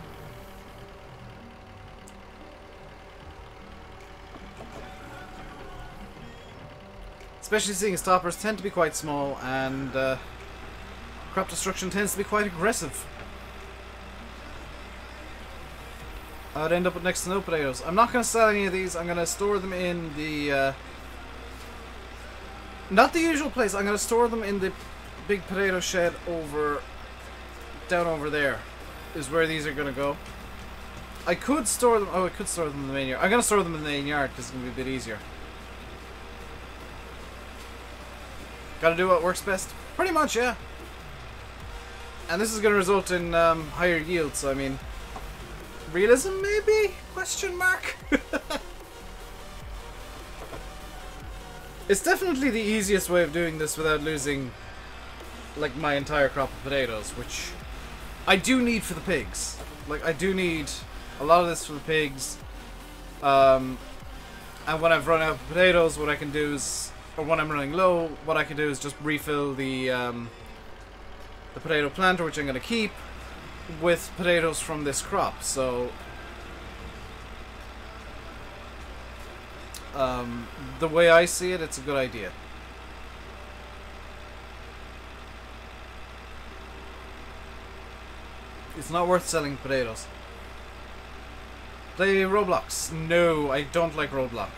Especially seeing as toppers tend to be quite small, and crop destruction tends to be quite aggressive. I'd end up with next to no potatoes. I'm not going to sell any of these. I'm going to store them in the... not the usual place. I'm going to store them in the big potato shed over... down over there. Is where these are going to go. I could store them... oh, I could store them in the main yard. I'm going to store them in the main yard because it's going to be a bit easier. Gotta do what works best. Pretty much, yeah. And this is going to result in higher yields, so I mean... realism, maybe? Question mark? It's definitely the easiest way of doing this without losing, like, my entire crop of potatoes, which I do need for the pigs. Like, I do need a lot of this for the pigs. And when I've run out of potatoes, what I can do is... or when I'm running low, what I can do is just refill the potato planter, which I'm going to keep, with potatoes from this crop. So the way I see it, it's a good idea. It's not worth selling potatoes. Play Roblox? No, I don't like Roblox.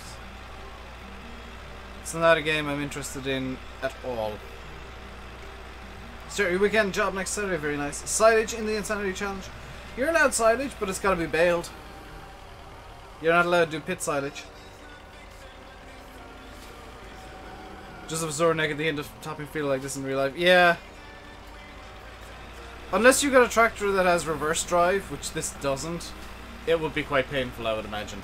It's not a game I'm interested in at all. Starry weekend job next Saturday, very nice. Silage in the Insanity Challenge. You're allowed silage, but it's got to be baled. You're not allowed to do pit silage. Just absorb neck at the end of topping field like this in real life. Yeah. Unless you got a tractor that has reverse drive, which this doesn't, it would be quite painful, I would imagine.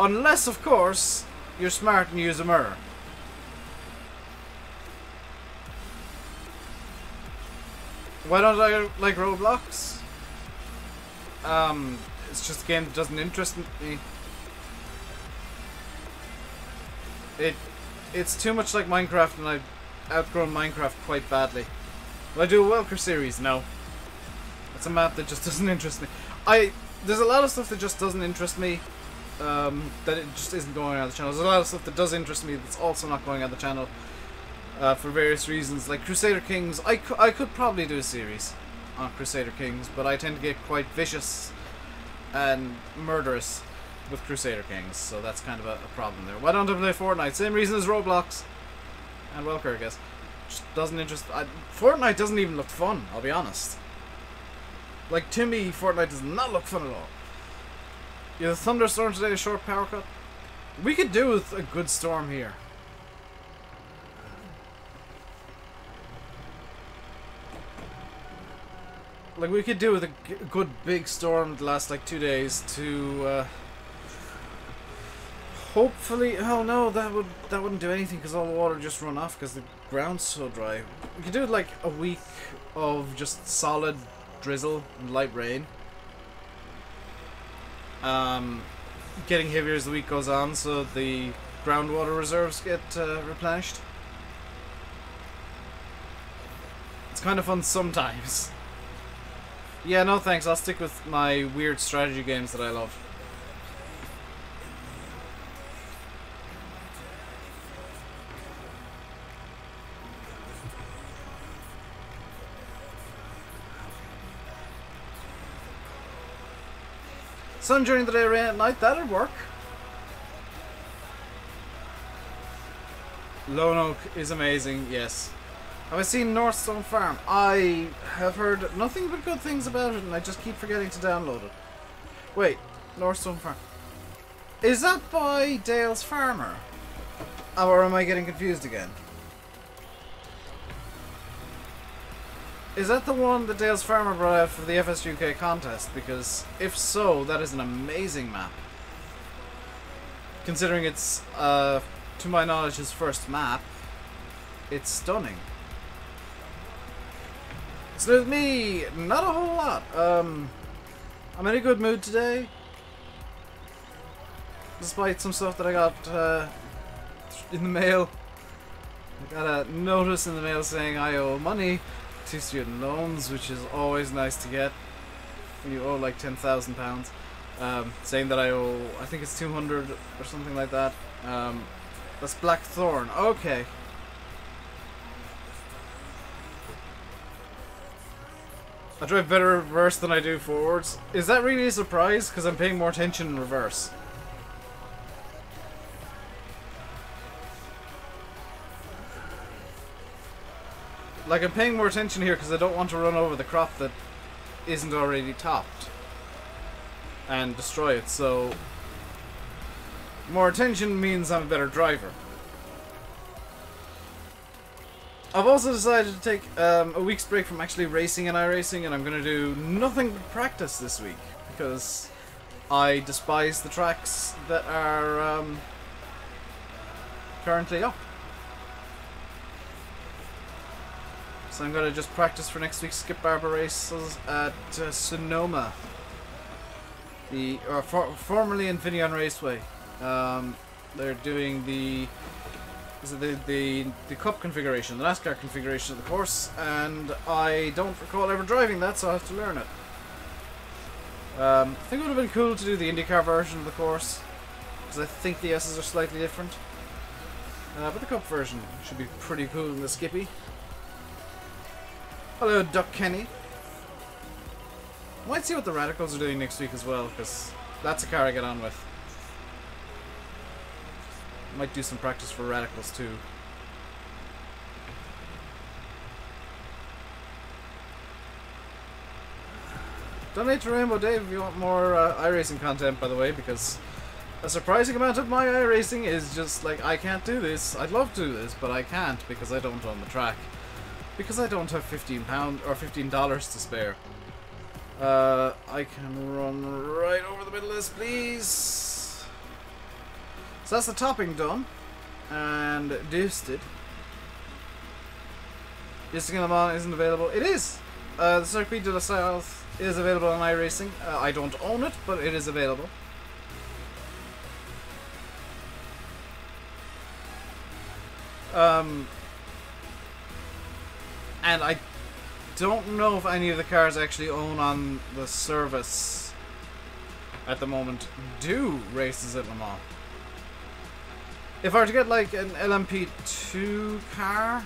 Unless, of course, you're smart and use a mirror. Why don't I like Roblox? It's just a game that doesn't interest me. It's too much like Minecraft, and I've outgrown Minecraft quite badly. Will I do a Welker series? No. It's a map that just doesn't interest me. There's a lot of stuff that just doesn't interest me. That it just isn't going on the channel. There's a lot of stuff that does interest me that's also not going on the channel. For various reasons, like Crusader Kings. I could probably do a series on Crusader Kings, but I tend to get quite vicious and murderous with Crusader Kings, so that's kind of a problem there. Why don't I play Fortnite? Same reason as Roblox and Welker, I guess. Just doesn't interest. Fortnite doesn't even look fun, I'll be honest. Like, to me, Fortnite does not look fun at all. Yeah, the thunderstorm today, a short power cut. We could do with a good storm here. Like, we could do with a good big storm that lasts like 2 days to hopefully... oh no, that wouldn't do anything because all the water would just run off because the ground's so dry. We could do like a week of just solid drizzle and light rain. getting heavier as the week goes on, so the groundwater reserves get replenished. It's kind of fun sometimes. Yeah, no thanks, I'll stick with my weird strategy games that I love. Sun during the day, rain at night, that'd work. Lone Oak is amazing, yes. Have I seen Northstone Farm? I have heard nothing but good things about it, and I just keep forgetting to download it. Wait, Northstone Farm. Is that by Dale's Farmer? Or am I getting confused again? Is that the one that Dale's Farmer brought out for the FS UK contest? Because if so, that is an amazing map. Considering it's, to my knowledge, his first map, it's stunning. So with me, not a whole lot. I'm in a good mood today. Despite some stuff that I got in the mail. I got a notice in the mail saying I owe money to student loans, which is always nice to get when you owe like £10,000. Saying that I owe, I think it's 200 or something like that. That's Blackthorn. Okay. I drive better reverse than I do forwards. Is that really a surprise? Because I'm paying more attention in reverse. Like, I'm paying more attention here because I don't want to run over the crop that isn't already topped and destroy it, so more attention means I'm a better driver. I've also decided to take a week's break from actually racing and iRacing, and I'm going to do nothing but practice this week because I despise the tracks that are currently up. So I'm going to just practice for next week's Skip Barber races at Sonoma, formerly Infineon Raceway. They're doing the Cup configuration, the NASCAR configuration of the course, and I don't recall ever driving that, so I have to learn it. I think it would have been cool to do the IndyCar version of the course, because I think the S's are slightly different. But the Cup version should be pretty cool in the Skippy. Hello, Duck Kenny. Might see what the Radicals are doing next week as well, because that's a car I get on with. Might do some practice for Radicals too. Donate to RainbowDave if you want more iRacing content, by the way, because a surprising amount of my iRacing is just like, I can't do this. I'd love to do this, but I can't because I don't own the track. Because I don't have £15 or $15 to spare. I can run right over the middle of this, please. So that's the topping done. And dusted. Dusting in Le Mans isn't available. It is! The Circuit de la South is available on iRacing. I don't own it, but it is available. And I don't know if any of the cars I actually own on the service at the moment do races at Le Mans. If I were to get like an LMP2 car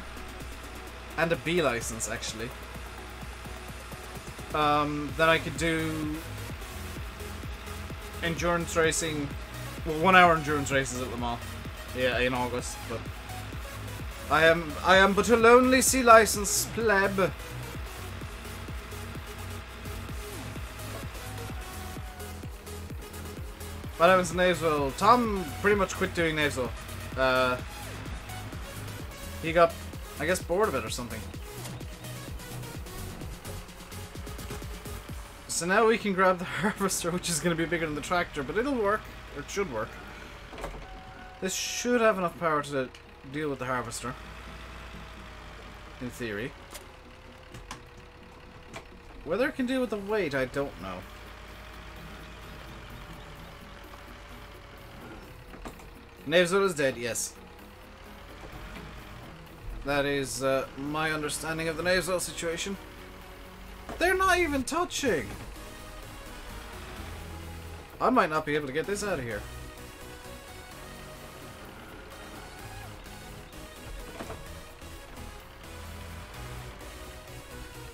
and a B license actually, then I could do endurance racing, well, 1 hour endurance races at Le Mans, yeah, in August, but I am but a lonely sea license pleb. What happens to Navesville? Tom pretty much quit doing Navesville. He got, I guess, bored of it or something. So now we can grab the harvester, which is going to be bigger than the tractor, but it'll work, or it should work. This should have enough power to deal with the harvester, in theory. Whether it can deal with the weight, I don't know. Knavesville is dead, yes. That is my understanding of the Knavesville situation. They're not even touching! I might not be able to get this out of here.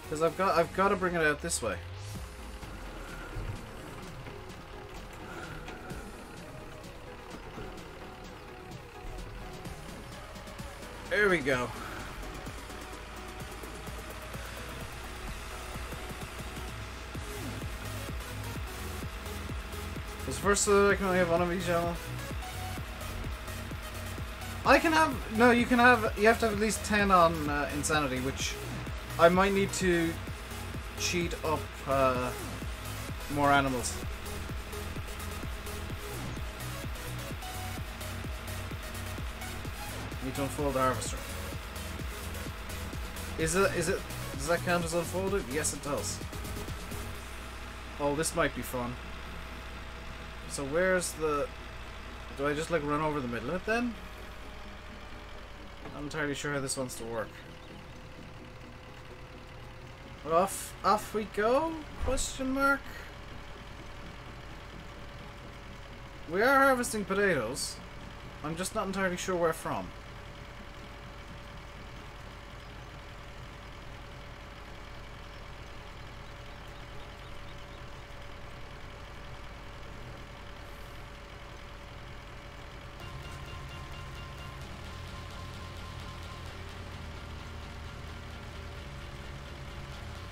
Because I've got to bring it out this way. There we go. Because first I can only have one of each ammo. I can have... No, you can have... You have to have at least 10 on Insanity, which I might need to cheat up more animals. Need to unfold the harvester. Is it... Does that count as unfolded? Yes, it does. Oh, this might be fun. So where's the... Do I just like run over the middle of it then? I'm not entirely sure how this wants to work. Off we go? Question mark? We are harvesting potatoes. I'm just not entirely sure where from.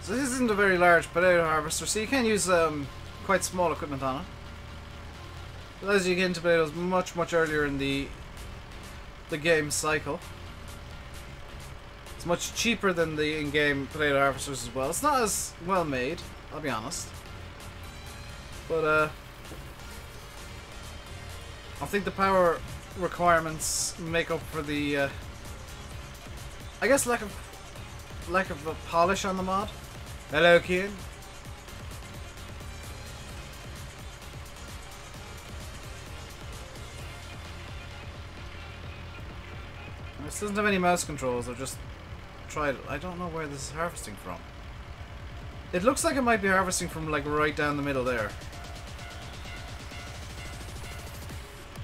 So this isn't a very large potato harvester, so you can use quite small equipment on it. It allows you to get into potatoes much earlier in the game cycle. It's much cheaper than the in-game potato harvesters as well. It's not as well made, I'll be honest. But I think the power requirements make up for the I guess lack of a polish on the mod. Hello, kid. This doesn't have any mouse controls. I've just tried it. I don't know where this is harvesting from. It looks like it might be harvesting from like right down the middle there.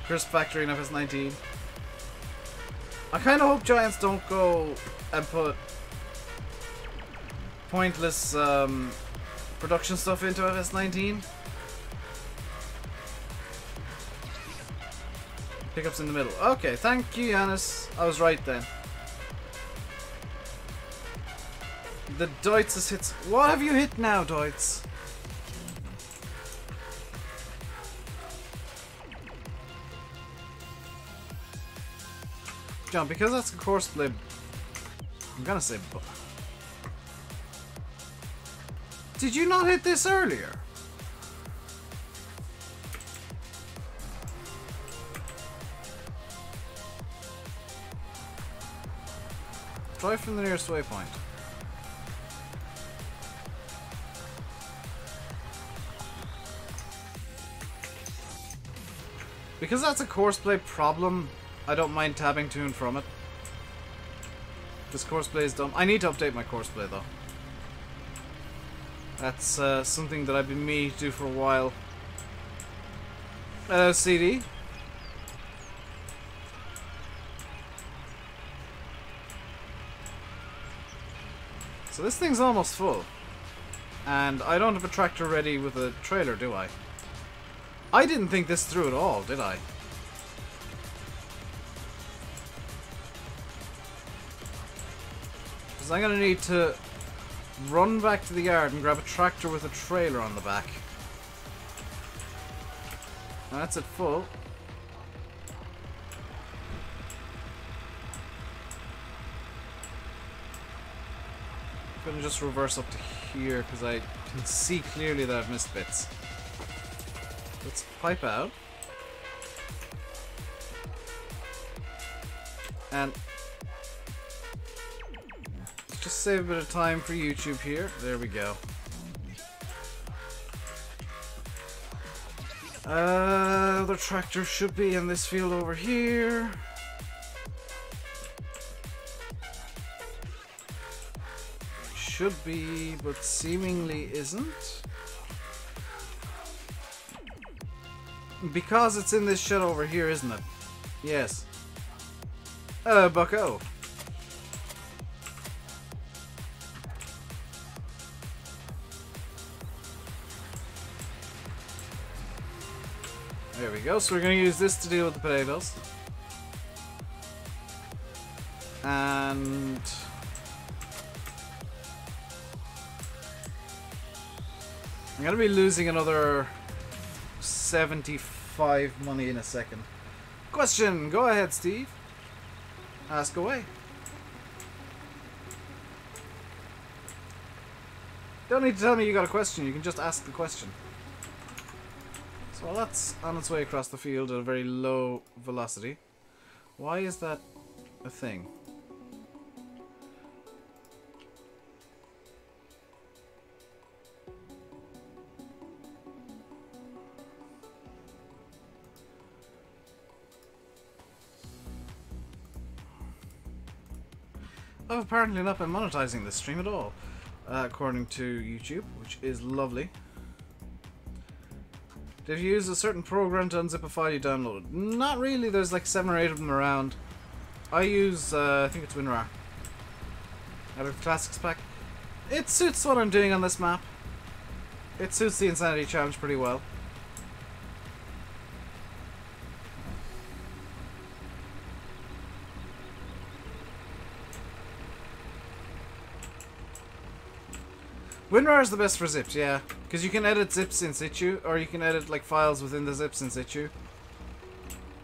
Crisp Factory in FS19. I kind of hope Giants don't go and put pointless production stuff into FS19. Pickups in the middle. Okay, thank you, Yanis. I was right then. The Deutz has hit. What have you hit now, Deutz? John, because that's a course play, I'm gonna say. Did you not hit this earlier? Try from the nearest waypoint. Because that's a course play problem, I don't mind tabbing to and from it. This course play is dumb. I need to update my course play though. That's something that I've been meaning to do for a while. Hello, CD. So this thing's almost full. And I don't have a tractor ready with a trailer, do I? I didn't think this through at all, did I? Because I'm going to need to run back to the yard and grab a tractor with a trailer on the back. Now that's it full. I'm going to just reverse up to here because I can see clearly that I've missed bits. Let's pipe out. And just save a bit of time for YouTube here. There we go. The tractor should be in this field over here. Should be, but seemingly isn't. Because it's in this shed over here, isn't it? Yes. Bucko. There we go. So we're going to use this to deal with the potatoes. And I'm going to be losing another 75 money in a second. Question. Go ahead, Steve. Ask away. Don't need to tell me you got a question. You can just ask the question. So while that's on its way across the field at a very low velocity, why is that a thing? I've apparently not been monetizing this stream at all, according to YouTube, which is lovely. Did you use a certain program to unzip a file you downloaded? Not really, there's like 7 or 8 of them around. I use, I think it's WinRAR. Out of the Classics pack. It suits what I'm doing on this map. It suits the Insanity Challenge pretty well. WinRAR is the best for zips, yeah. Because you can edit zips in situ, or you can edit like files within the zips in situ.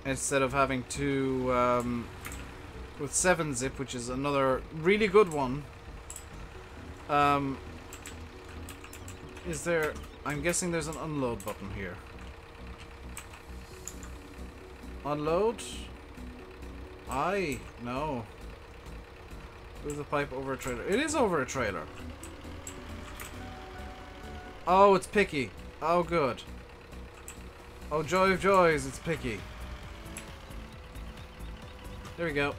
Instead of having to, with 7-zip, which is another really good one. Is there, I'm guessing there's an unload button here. Unload? No. Move the pipe over a trailer. It is over a trailer. Oh, it's picky. Oh, good. Oh, joy of joys, it's picky. There we go.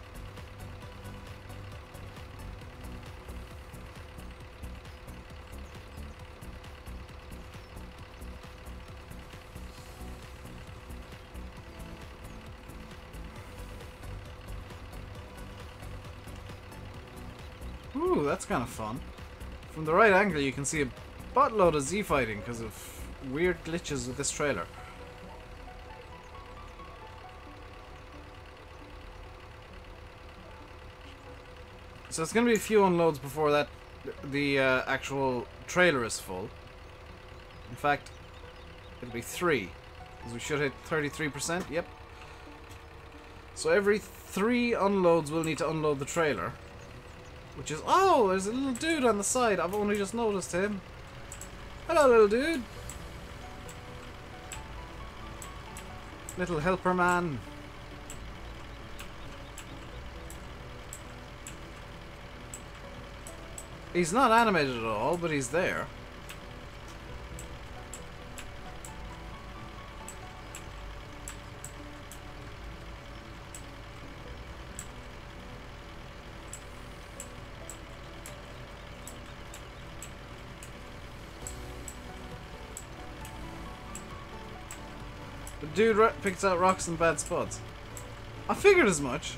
Ooh, that's kind of fun. From the right angle, you can see a buttload of Z fighting because of weird glitches with this trailer. So it's going to be a few unloads before that the actual trailer is full. In fact, it'll be 3, because we should hit 33%. Yep. So every 3 unloads we'll need to unload the trailer, which is, oh, there's a little dude on the side. I've only just noticed him. Hello, little dude. Little helper man. He's not animated at all, but he's there. The dude picks out rocks in bad spots. I figured as much.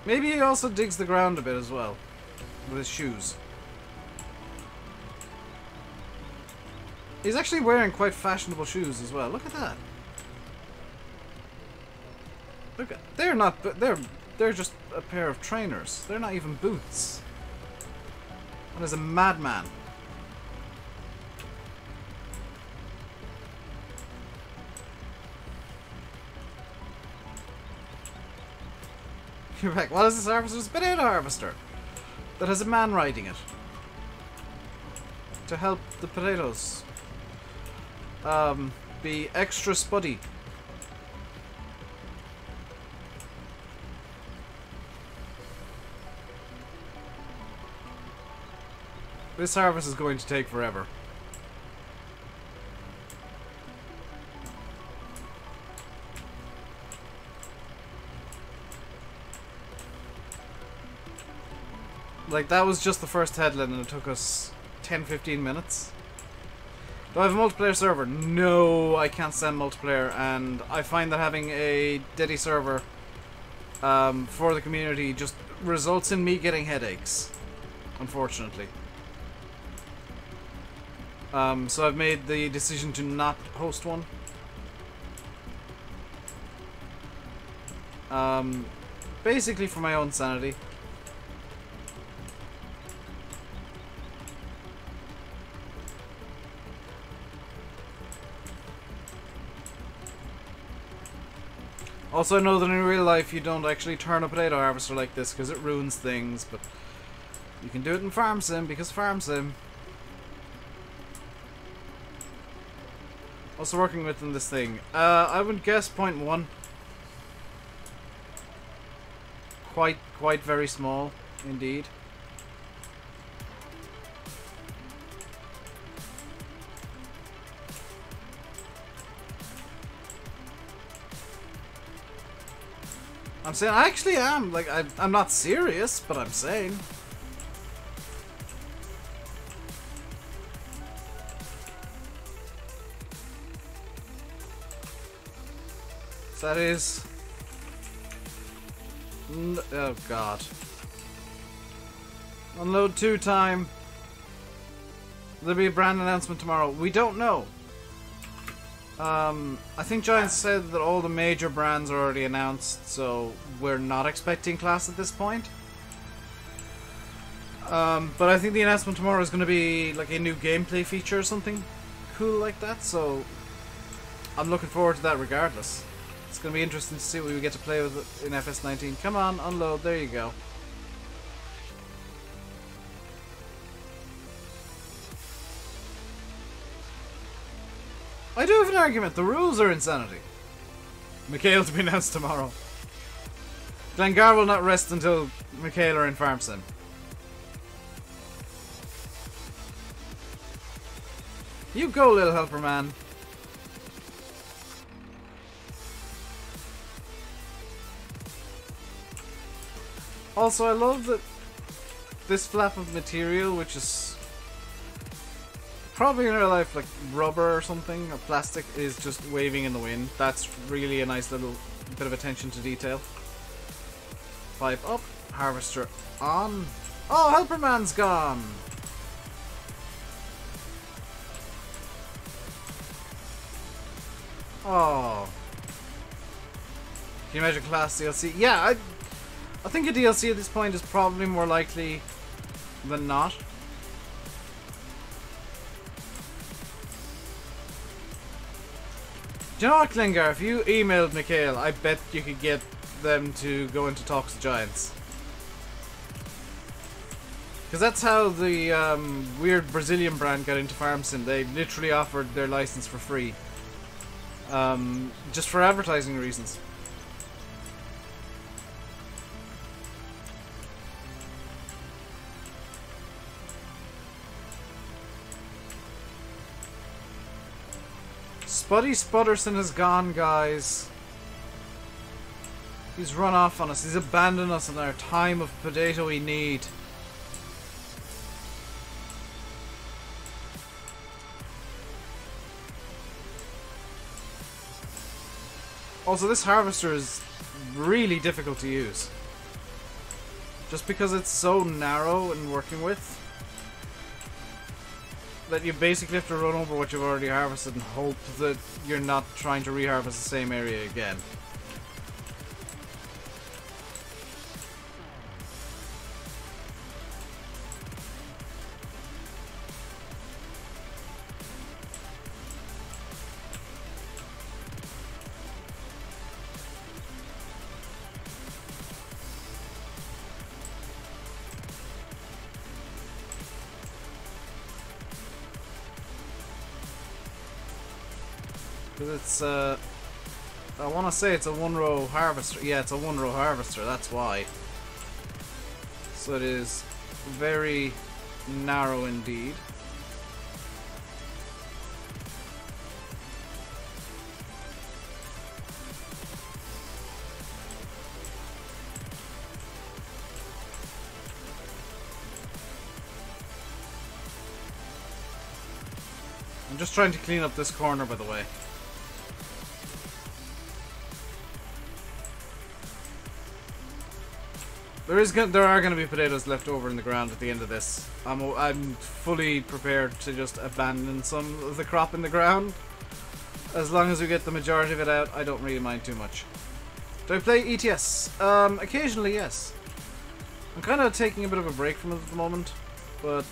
Maybe he also digs the ground a bit as well, with his shoes. He's actually wearing quite fashionable shoes as well. Look at that. Look at, they're not, they're just a pair of trainers. They're not even boots. And there's a madman. You're back. What is this harvester? It's a potato harvester that has a man riding it to help the potatoes be extra spuddy. This harvest is going to take forever. Like, that was just the first headland and it took us 10-15 minutes. Do I have a multiplayer server? No, I can't stand multiplayer, and I find that having a steady server for the community just results in me getting headaches, unfortunately. So I've made the decision to not host one. Basically for my own sanity. Also, I know that in real life you don't actually turn a potato harvester like this because it ruins things, but you can do it in Farm Sim because Farm Sim. Also working within this thing. I would guess 0.1. Quite very small, indeed. I'm saying, I actually am. Like, I'm not serious, but I'm saying. So that is... oh, God. Unload 2 time. There'll be a brand announcement tomorrow. We don't know. I think Giants said that all the major brands are already announced, so we're not expecting class at this point. But I think the announcement tomorrow is going to be like a new gameplay feature or something cool like that, so I'm looking forward to that regardless. It's going to be interesting to see what we get to play with in FS19. Come on, unload, there you go. I do have an argument. The rules are insanity. Mikhail to be announced tomorrow. Glengar will not rest until Mikhail are in Farm Sim. You go, little helper man. Also, I love that this flap of material, which is probably in real life like rubber or something, or plastic, is just waving in the wind. That's really a nice little bit of attention to detail. Pipe up, harvester on. Oh, Helperman's gone! Oh. Can you imagine class DLC? Yeah, I think a DLC at this point is probably more likely than not. Do you know what, Klingar? If you emailed Mikhail, I bet you could get them to go into talks with Giants. Because that's how the weird Brazilian brand got into Farm Sim. They literally offered their license for free. Just for advertising reasons. Spuddy Spudderson is gone, guys. He's run off on us. He's abandoned us in our time of potatoey need. Also, this harvester is really difficult to use. Just because it's so narrow in working with, that you basically have to run over what you've already harvested and hope that you're not trying to reharvest the same area again. Because it's, I want to say it's a one-row harvester. Yeah, it's a one-row harvester, that's why. So it is very narrow indeed. I'm just trying to clean up this corner, by the way. There are going to be potatoes left over in the ground at the end of this. I'm fully prepared to just abandon some of the crop in the ground. As long as we get the majority of it out, I don't really mind too much. Do I play ETS? Occasionally, yes. I'm kind of taking a bit of a break from it at the moment. But,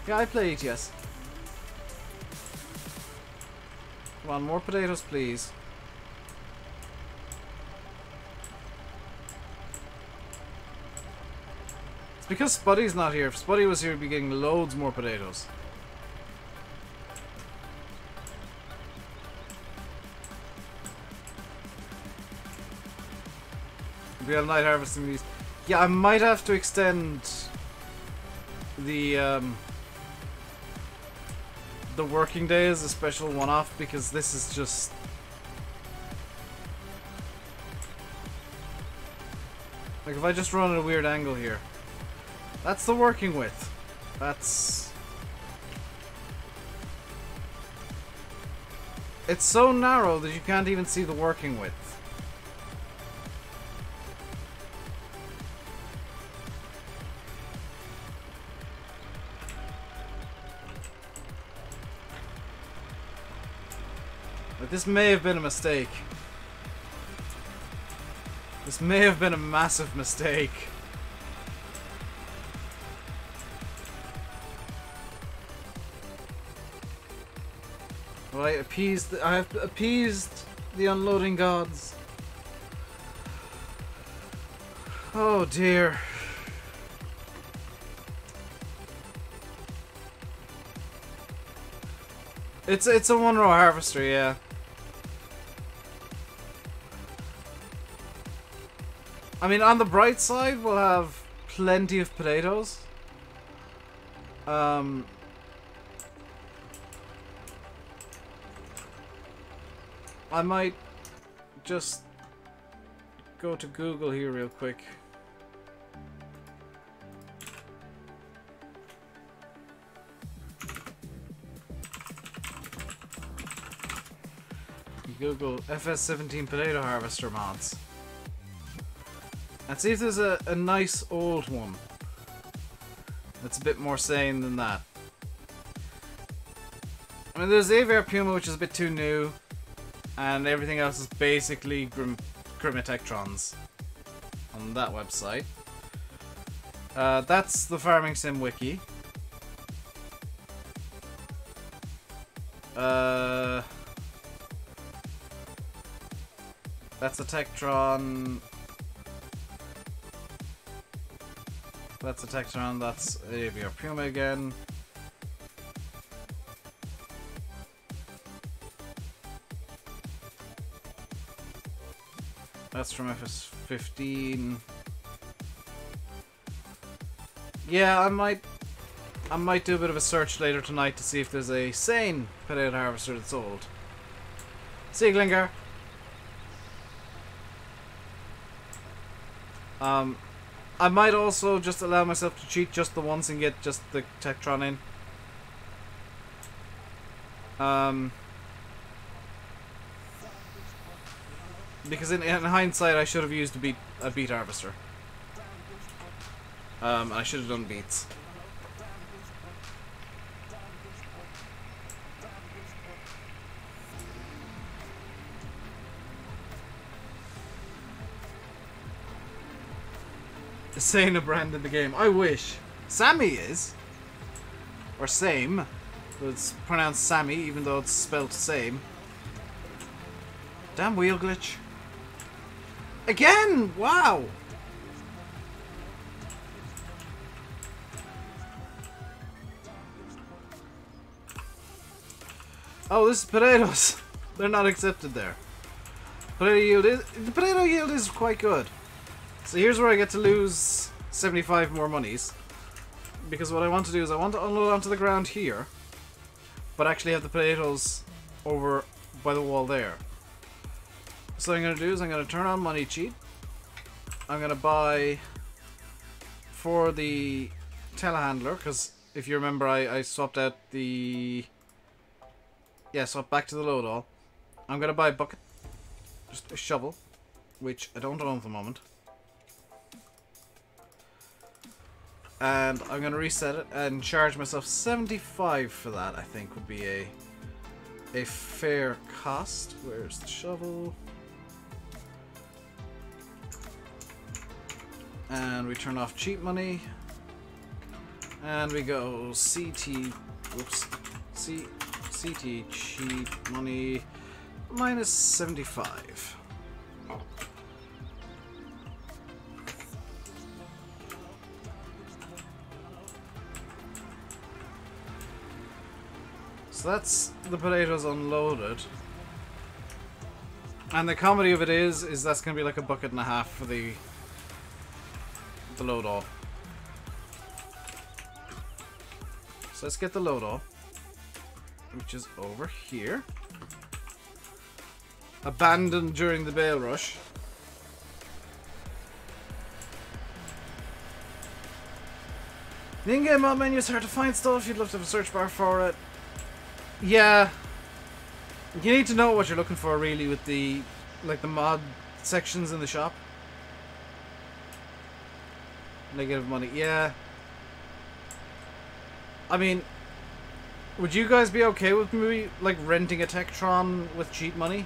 yeah, I play ETS. Come on, more potatoes, please. It's because Spuddy's not here. If Spuddy was here, we'd be getting loads more potatoes. We have night harvesting these. Yeah, I might have to extend the working day as a special one-off because this is just... Like, if I just run at a weird angle here. That's the working width. That's... It's so narrow that you can't even see the working width. Like, this may have been a mistake. This may have been a massive mistake. Well, I have appeased the unloading gods. Oh dear. It's a one-row harvester, yeah. I mean, on the bright side, we'll have plenty of potatoes. I might just go to Google here real quick. Google FS17 potato harvester mods. And see if there's a nice old one that's a bit more sane than that. I mean, there's Aviar Puma, which is a bit too new, and everything else is basically Grimatectrons on that website. That's the Farming Sim Wiki. That's a Tectron. That's a Tectron, that's Aviar Puma again. That's from FS15. Yeah, I might do a bit of a search later tonight to see if there's a sane potato harvester that's old. See you, Glingar. I might also just allow myself to cheat just the once and get just the Tectron in. Because in hindsight I should have used a beet harvester. I should have done beets. Saying a brand in the game. I wish. Sammy is. Or same. But it's pronounced Sammy, even though it's spelled same. Damn wheel glitch. Again! Wow! Oh, this is potatoes. They're not accepted there. The potato yield is quite good. So here's where I get to lose 75 more monies. Because what I want to do is I want to unload onto the ground here, but actually have the potatoes over by the wall there. So what I'm going to do is I'm going to turn on money cheat. I'm going to buy for the telehandler, because if you remember I swapped out the Yeah, so back to the load all. I'm gonna buy a bucket. Just a shovel. Which I don't own at the moment. And I'm gonna reset it and charge myself 75 for that, I think would be a fair cost. Where's the shovel? And we turn off cheat money. And we go CT, whoops, CT cheat money minus 75. So that's the potatoes unloaded. And the comedy of it is that's going to be like a bucket and a half for the load all. So let's get the load all, which is over here. Abandoned during the bale rush. The in-game mod menu is hard to find stuff. You'd love to have a search bar for it. Yeah. You need to know what you're looking for really with the the mod sections in the shop. Negative money, yeah. I mean, would you guys be okay with me like renting a Tektron with cheat money?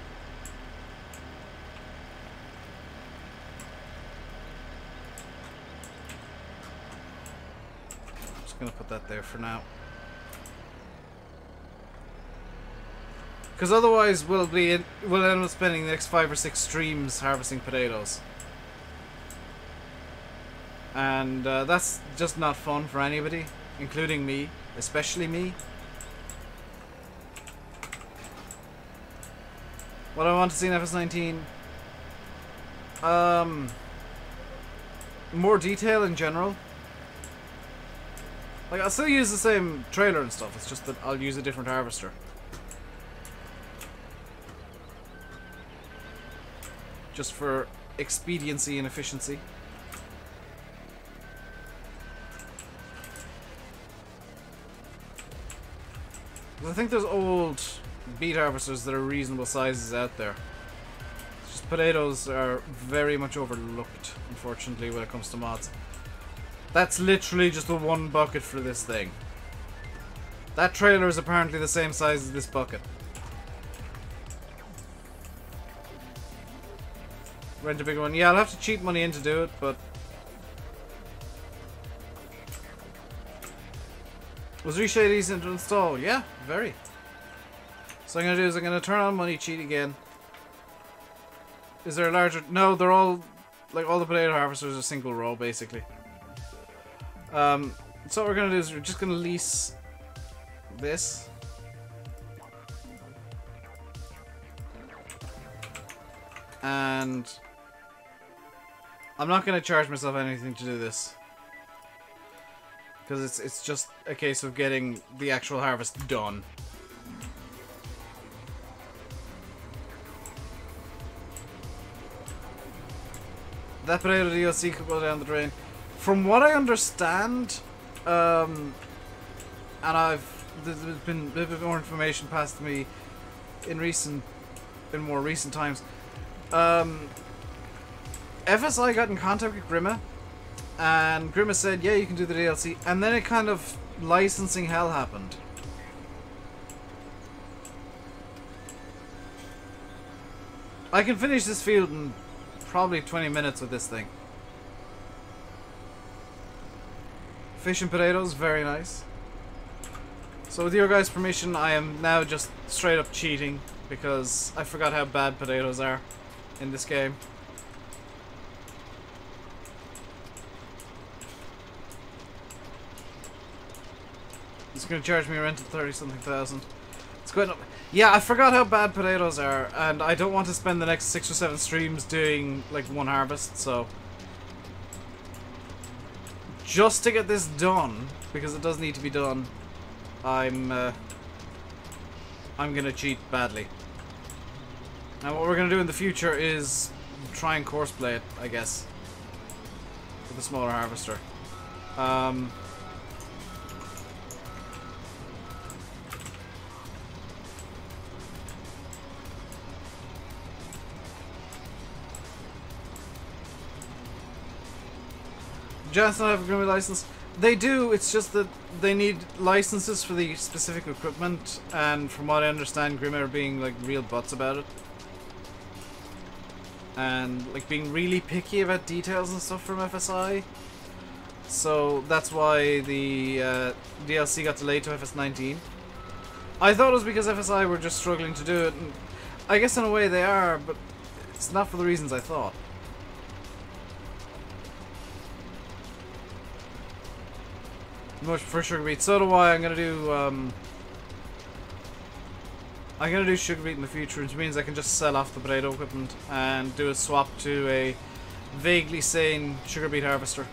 I'm just gonna put that there for now. Because otherwise we'll end up spending the next 5 or 6 streams harvesting potatoes. And that's just not fun for anybody, including me, especially me. What I want to see in FS19, more detail in general. Like, I'll still use the same trailer and stuff, it's just that I'll use a different harvester. Just for expediency and efficiency. I think there's old beet harvesters that are reasonable sizes out there. It's just potatoes are very much overlooked, unfortunately, when it comes to mods. That's literally just the one bucket for this thing. That trailer is apparently the same size as this bucket. Rent a bigger one. Yeah, I'll have to cheat money in to do it, but... Was Reshade easy to install? Yeah, very. So what I'm going to do is I'm going to turn on money cheat again. Is there a larger... No, they're all... Like, all the potato harvesters are single row, basically. So what we're going to do is we're just going to lease this. And... I'm not going to charge myself anything to do this. Because it's just a case of getting the actual harvest done. That potato DLC could go down the drain. From what I understand, and there's been a bit more information passed to me in more recent times. FSI got in contact with Grimma, and Grimma said, yeah, you can do the DLC, and then it kind of licensing hell happened. I can finish this field in probably 20 minutes with this thing. Fish and potatoes, very nice. So with your guys' permission, I am now just straight up cheating, because I forgot how bad potatoes are in this game. It's gonna charge me a rent of 30-something thousand. It's going up. Yeah, I forgot how bad potatoes are, and I don't want to spend the next 6 or 7 streams doing like one harvest, so just to get this done, because it does need to be done, I'm gonna cheat badly. Now what we're gonna do in the future is try and courseplay it, I guess, with a smaller harvester. Giants don't have a Grimmie license. They do, it's just that they need licenses for the specific equipment, and from what I understand, Grimmie are being like real butts about it. And like being really picky about details and stuff from FSI. So that's why the DLC got delayed to FS19. I thought it was because FSI were just struggling to do it, and I guess in a way they are, but it's not for the reasons I thought. Much for Sugar Beet. So do I. I'm gonna do Sugar Beet in the future, which means I can just sell off the potato equipment and do a swap to a vaguely sane Sugar Beet harvester.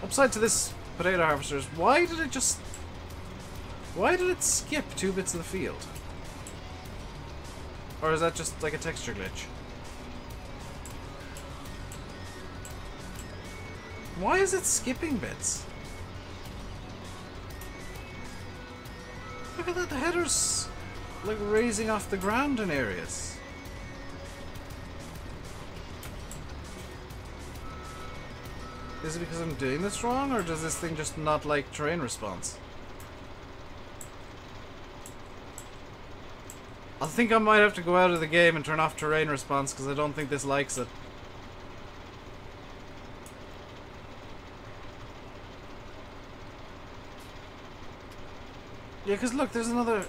Upside to this potato harvester is, why did it skip 2 bits of the field? Or is that just like a texture glitch? Why is it skipping bits? Look at that, the header's like raising off the ground in areas. Is it because I'm doing this wrong, or does this thing just not like terrain response? I think I might have to go out of the game and turn off terrain response, because I don't think this likes it. Yeah, because look, there's another...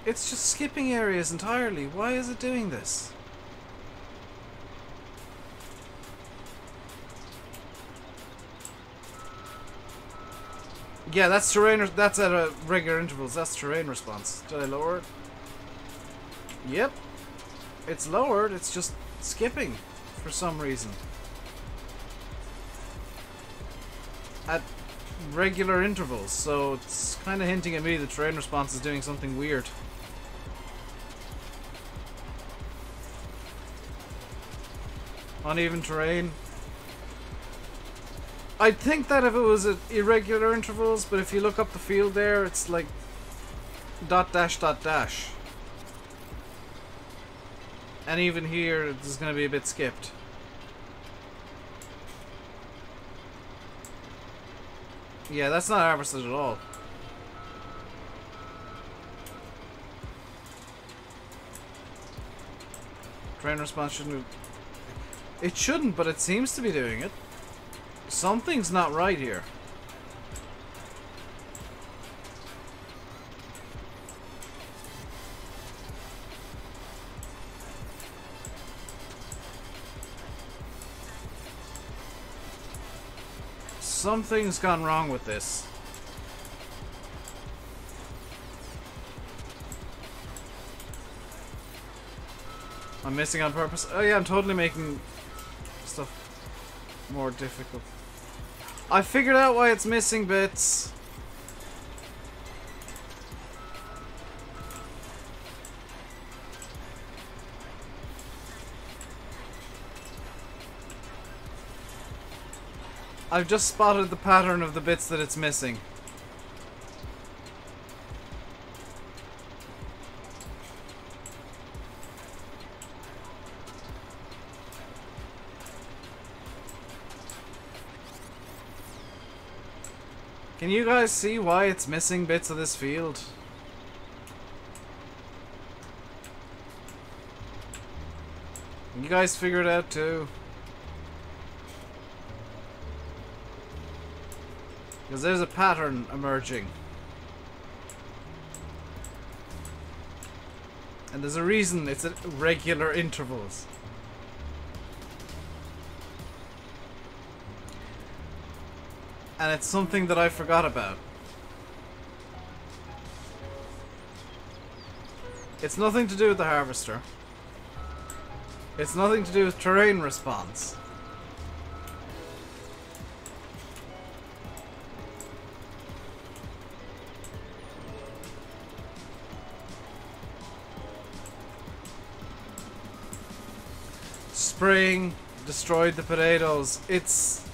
It's just skipping areas entirely. Why is it doing this? Yeah, that's terrain... That's at regular intervals. That's terrain response. Did I lower it? Yep. It's lowered. It's just skipping for some reason. At regular intervals, so it's kind of hinting at me the terrain response is doing something weird. Uneven terrain. I'd think that if it was at irregular intervals, but if you look up the field there, it's like dot dash dot dash. And even here, it's going to be a bit skipped. Yeah, that's not harvested at all. Terrain response shouldn't... It shouldn't, but it seems to be doing it. Something's not right here. Something's gone wrong with this. I'm missing on purpose. Oh yeah, I'm totally making stuff more difficult. I figured out why it's missing bits. I've just spotted the pattern of the bits that it's missing. Can you guys see why it's missing bits of this field? You guys figure it out too. Because there's a pattern emerging. And there's a reason it's at regular intervals. And it's something that I forgot about. It's nothing to do with the harvester. It's nothing to do with terrain response. Spraying destroyed the potatoes. It's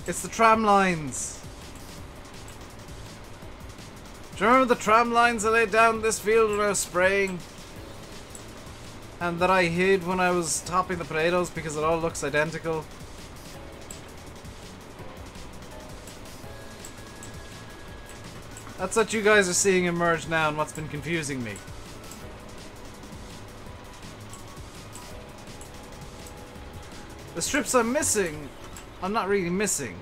the tram lines. Do you remember the tram lines I laid down this field when I was spraying? and that I hid when I was topping the potatoes because it all looks identical. That's what you guys are seeing emerge now and what's been confusing me. The strips I'm missing, I'm not really missing.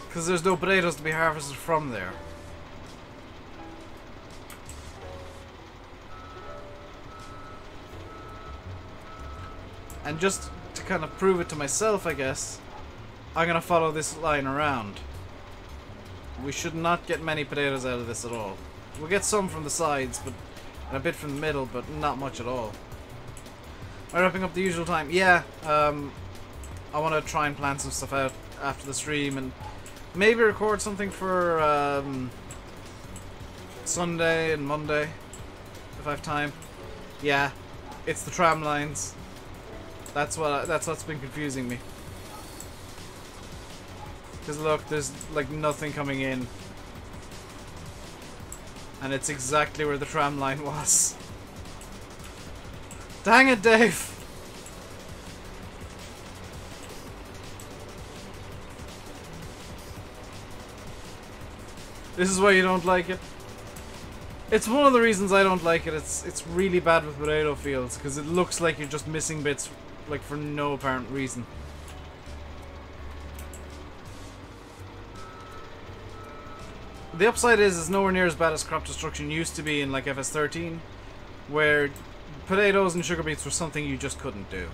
Because there's no potatoes to be harvested from there. And just to kind of prove it to myself, I guess, I'm going to follow this line around. We should not get many potatoes out of this at all. We'll get some from the sides, but and a bit from the middle, but not much at all. Am I wrapping up the usual time? Yeah, I want to try and plan some stuff out after the stream and maybe record something for Sunday and Monday if I have time. Yeah, it's the tram lines. That's what's been confusing me. Because look, there's like nothing coming in. And it's exactly where the tram line was. Dang it, Dave! This is why you don't like it. It's one of the reasons I don't like it. It's really bad with potato fields because it looks like you're just missing bits like for no apparent reason. The upside is it's nowhere near as bad as crop destruction used to be in like FS13, where potatoes and sugar beets were something you just couldn't do.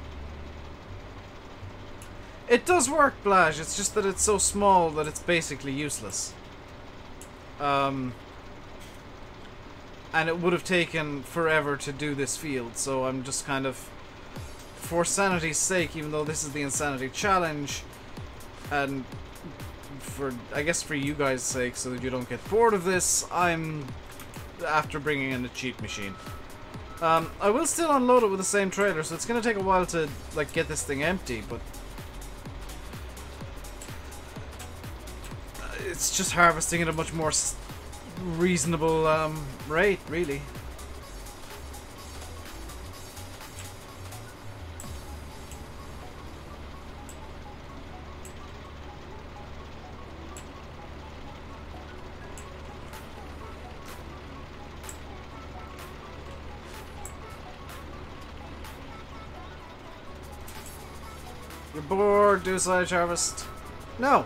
It does work, Blash, it's just that it's so small that it's basically useless. And it would have taken forever to do this field, so I'm just kind of, for sanity's sake, even though this is the Insanity Challenge, and for, I guess for you guys' sake, so that you don't get bored of this, I'm after bringing in a cheat machine. I will still unload it with the same trailer, so it's going to take a while to like get this thing empty, but it's just harvesting at a much more reasonable rate, really. You're bored, do a silage harvest. No!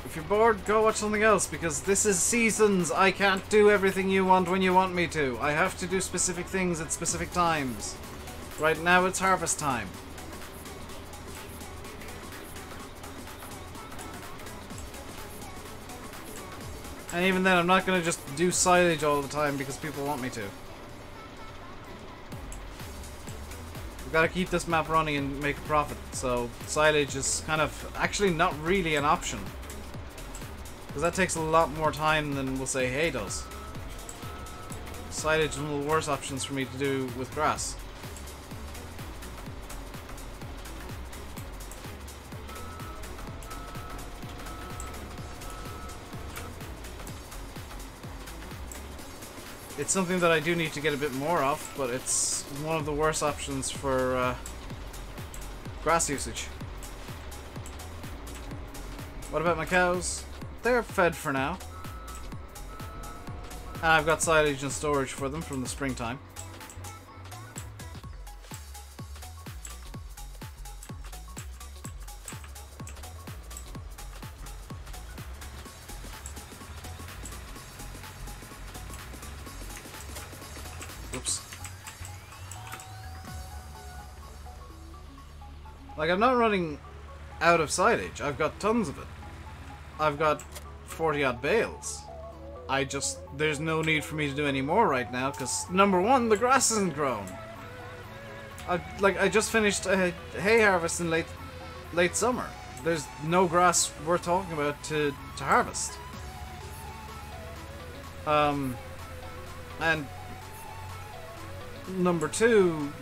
If you're bored, go watch something else, because this is seasons. I can't do everything you want when you want me to. I have to do specific things at specific times. Right now it's harvest time. And even then, I'm not going to just do silage all the time because people want me to. We've got to keep this map running and make a profit, so silage is kind of actually not really an option. Because that takes a lot more time than, we'll say, hay does. Silage is one of the worst options for me to do with grass. It's something that I do need to get a bit more of, but it's one of the worst options for grass usage. What about my cows? They're fed for now. And I've got silage and storage for them from the springtime. Oops. Like, I'm not running out of silage. I've got tons of it. I've got 40 odd bales. There's no need for me to do any more right now, because number one, the grass isn't grown. I just finished a hay harvest in late summer. There's no grass worth talking about to harvest. And number two,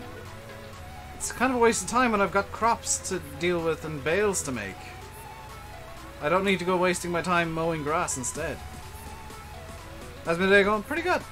it's kind of a waste of time when I've got crops to deal with and bales to make. I don't need to go wasting my time mowing grass instead. How's my day going? Pretty good.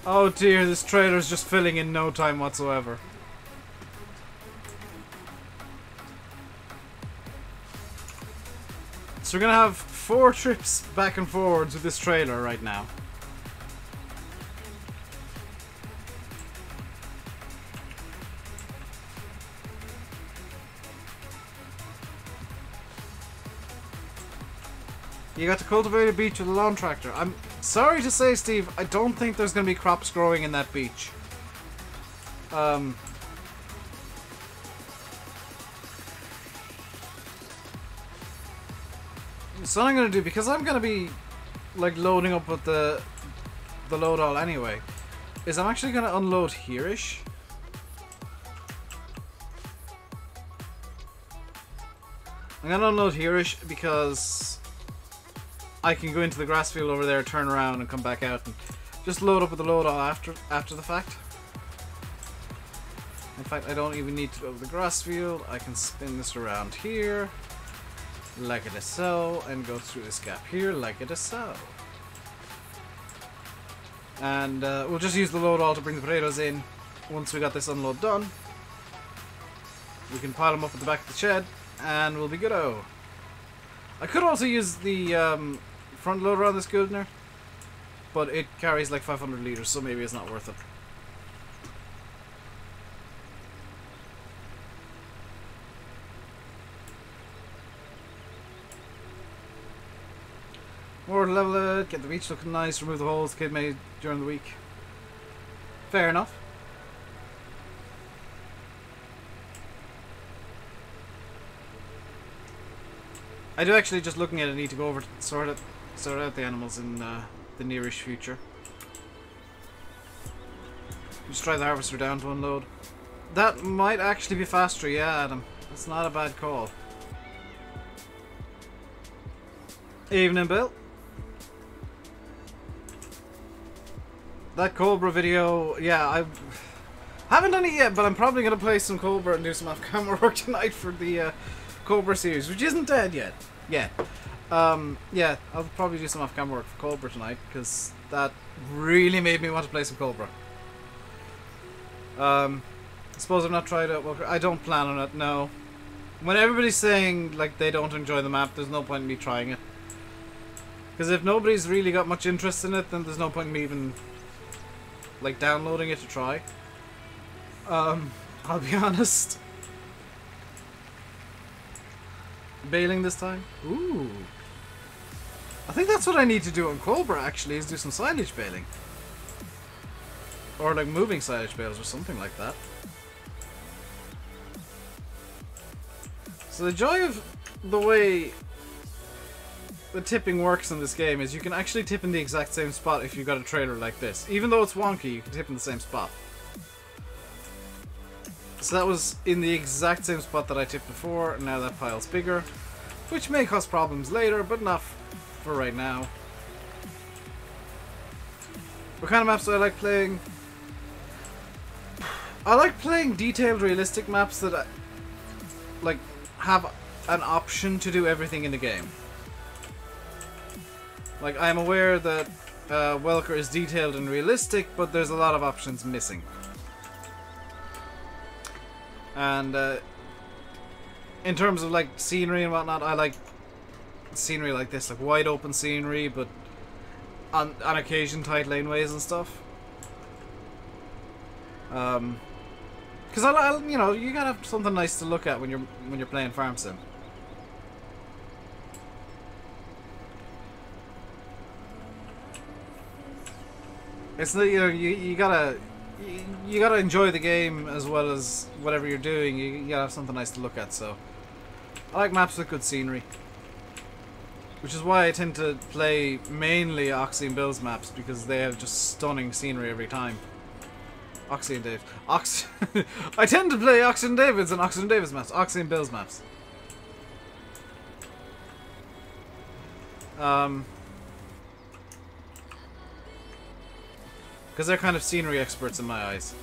Oh dear, this trailer's just filling in no time whatsoever. So we're gonna have 4 trips back and forwards with this trailer right now. You got to cultivate a beach with a lawn tractor. I'm sorry to say, Steve, I don't think there's going to be crops growing in that beach. So what I'm going to do, because I'm going to be like loading up with the load all anyway, is I'm actually going to unload here-ish. I'm going to unload here-ish because I can go into the grass field over there, turn around and come back out and just load up with the load all after the fact. In fact, I don't even need to go to the grass field. I can spin this around here, like it is so, and go through this gap here, like it is so. And we'll just use the load all to bring the potatoes in. Once we got this unload done, we can pile them up at the back of the shed, and we'll be good-o. I could also use the front loader on this Gildner, but it carries like 500 litres, so maybe it's not worth it. More to level it, get the beach looking nice, remove the holes the kid made during the week. Fair enough. I do actually, just looking at it, need to go over to sort out the animals in the nearish future. Just try the harvester down to unload. That might actually be faster, yeah, Adam. That's not a bad call. Evening, Bill. That Cobra video, yeah, I haven't done it yet, but I'm probably going to play some Cobra and do some off-camera work tonight for the Cobra series, which isn't dead yet. Yeah, I'll probably do some off-camera work for Cobra tonight, because that really made me want to play some Cobra. I suppose I've not tried it. Well, I don't plan on it, no. When everybody's saying, like, they don't enjoy the map, there's no point in me trying it. Because if nobody's really got much interest in it, then there's no point in me even, like, downloading it to try. I'll be honest. Bailing this time? Ooh. I think that's what I need to do on Cobra, actually, is do some silage bailing. Or, like, moving silage bales or something like that. So the joy of the way the tipping works in this game is you can actually tip in the exact same spot if you've got a trailer like this. Even though it's wonky, you can tip in the same spot. So that was in the exact same spot that I tipped before, and now that pile's bigger. Which may cause problems later, but not for right now. What kind of maps do I like playing? I like playing detailed, realistic maps that like have an option to do everything in the game. Like, I'm aware that Welker is detailed and realistic, but there's a lot of options missing. And in terms of like scenery and whatnot, I like scenery like this, like wide open scenery, but on occasion tight laneways and stuff. Because I, you know, you gotta have something nice to look at when you're playing Farm Sim. It's, you know, you gotta enjoy the game as well as whatever you're doing. You gotta have something nice to look at. So I like maps with good scenery, which is why I tend to play mainly Oxy and Bill's maps, because they have just stunning scenery every time. Oxy and Dave. I tend to play Oxy and David's and Oxy and David's maps. Oxy and Bill's maps. Because they're kind of scenery experts in my eyes.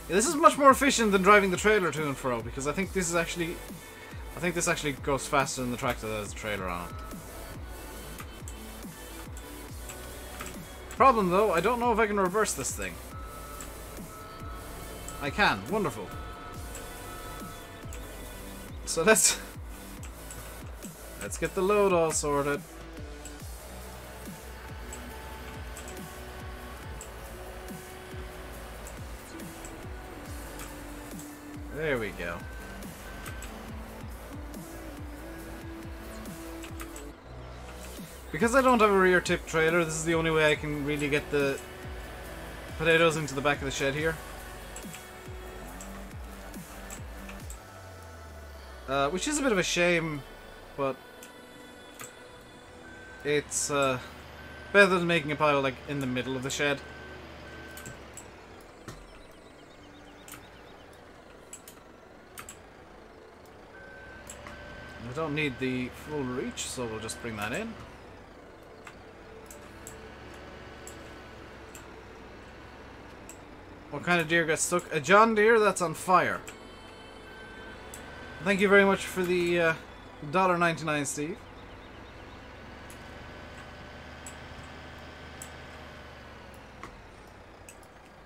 Yeah, this is much more efficient than driving the trailer to and fro, because I think this is actually I think this actually goes faster than the tractor that has a trailer on it. Problem though, I don't know if I can reverse this thing. I can. Wonderful. So let's get the load all sorted. There we go. Because I don't have a rear tip trailer, this is the only way I can really get the potatoes into the back of the shed here. Which is a bit of a shame, but it's better than making a pile like in the middle of the shed. I don't need the full reach, so we'll just bring that in. What kind of deer got stuck? A John Deere that's on fire. Thank you very much for the $1.99, Steve.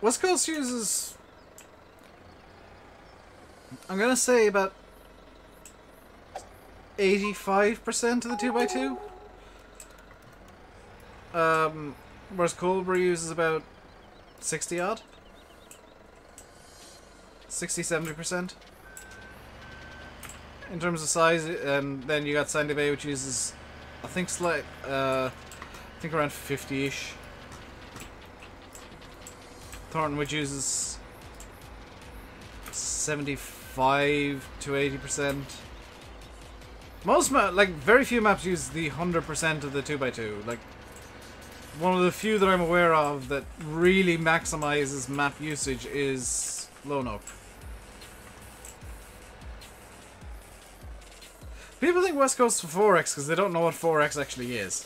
West Coast uses, I'm gonna say, about 85% of the 2x2. Whereas Colbert uses about 60 odd. 60-70% in terms of size, and then you got Sandy Bay, which uses, I think, around 50-ish. Thornton, which uses 75 to 80%. Most very few maps use the 100% of the 2x2. Like, one of the few that I'm aware of that really maximizes map usage is Lone Oak. People think West Coast is 4X because they don't know what 4X actually is.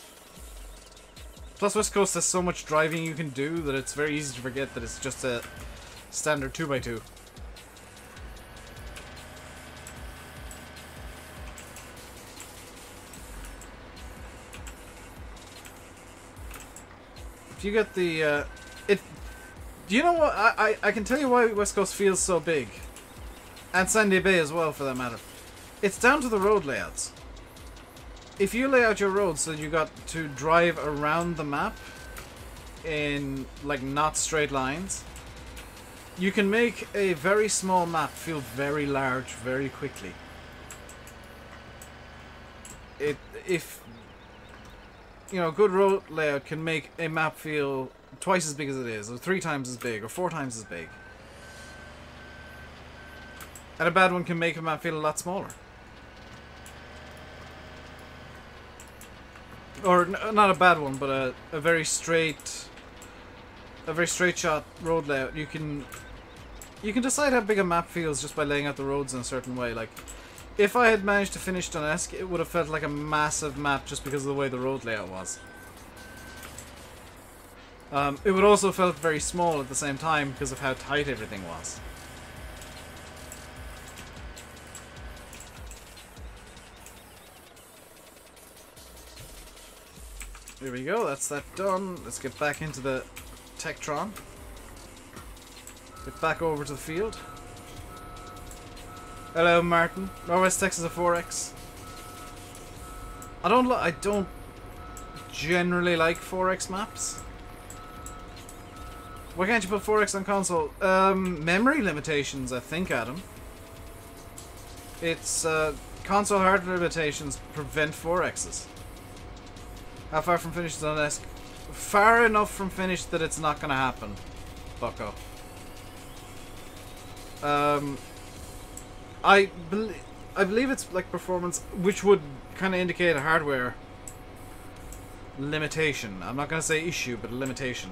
Plus West Coast has so much driving you can do that it's very easy to forget that it's just a standard 2x2. If you get the do you know what, I can tell you why West Coast feels so big, and Sandy Bay as well for that matter. It's down to the road layouts. If you lay out your roads so you got to drive around the map in like not straight lines, you can make a very small map feel very large very quickly. If you know, good road layout can make a map feel twice as big as it is, or 3 times as big, or 4 times as big. And a bad one can make a map feel a lot smaller. Or not a bad one, but a very straight shot road layout. You can decide how big a map feels just by laying out the roads in a certain way. Like, if I had managed to finish Donetsk, it would have felt like a massive map just because of the way the road layout was. It would also felt very small at the same time because of how tight everything was. There we go, that's that done. Let's get back into the Tektron. Get back over to the field. Hello, Martin. Northwest Texas a 4X. I don't generally like 4X maps. Why can't you put 4X on console? Memory limitations, I think, Adam. It's console hardware limitations prevent 4Xs. How far from finished is Donetsk? Far enough from finished that it's not going to happen, bucko. I believe it's like performance, which would kind of indicate a hardware limitation. I'm not going to say issue, but a limitation.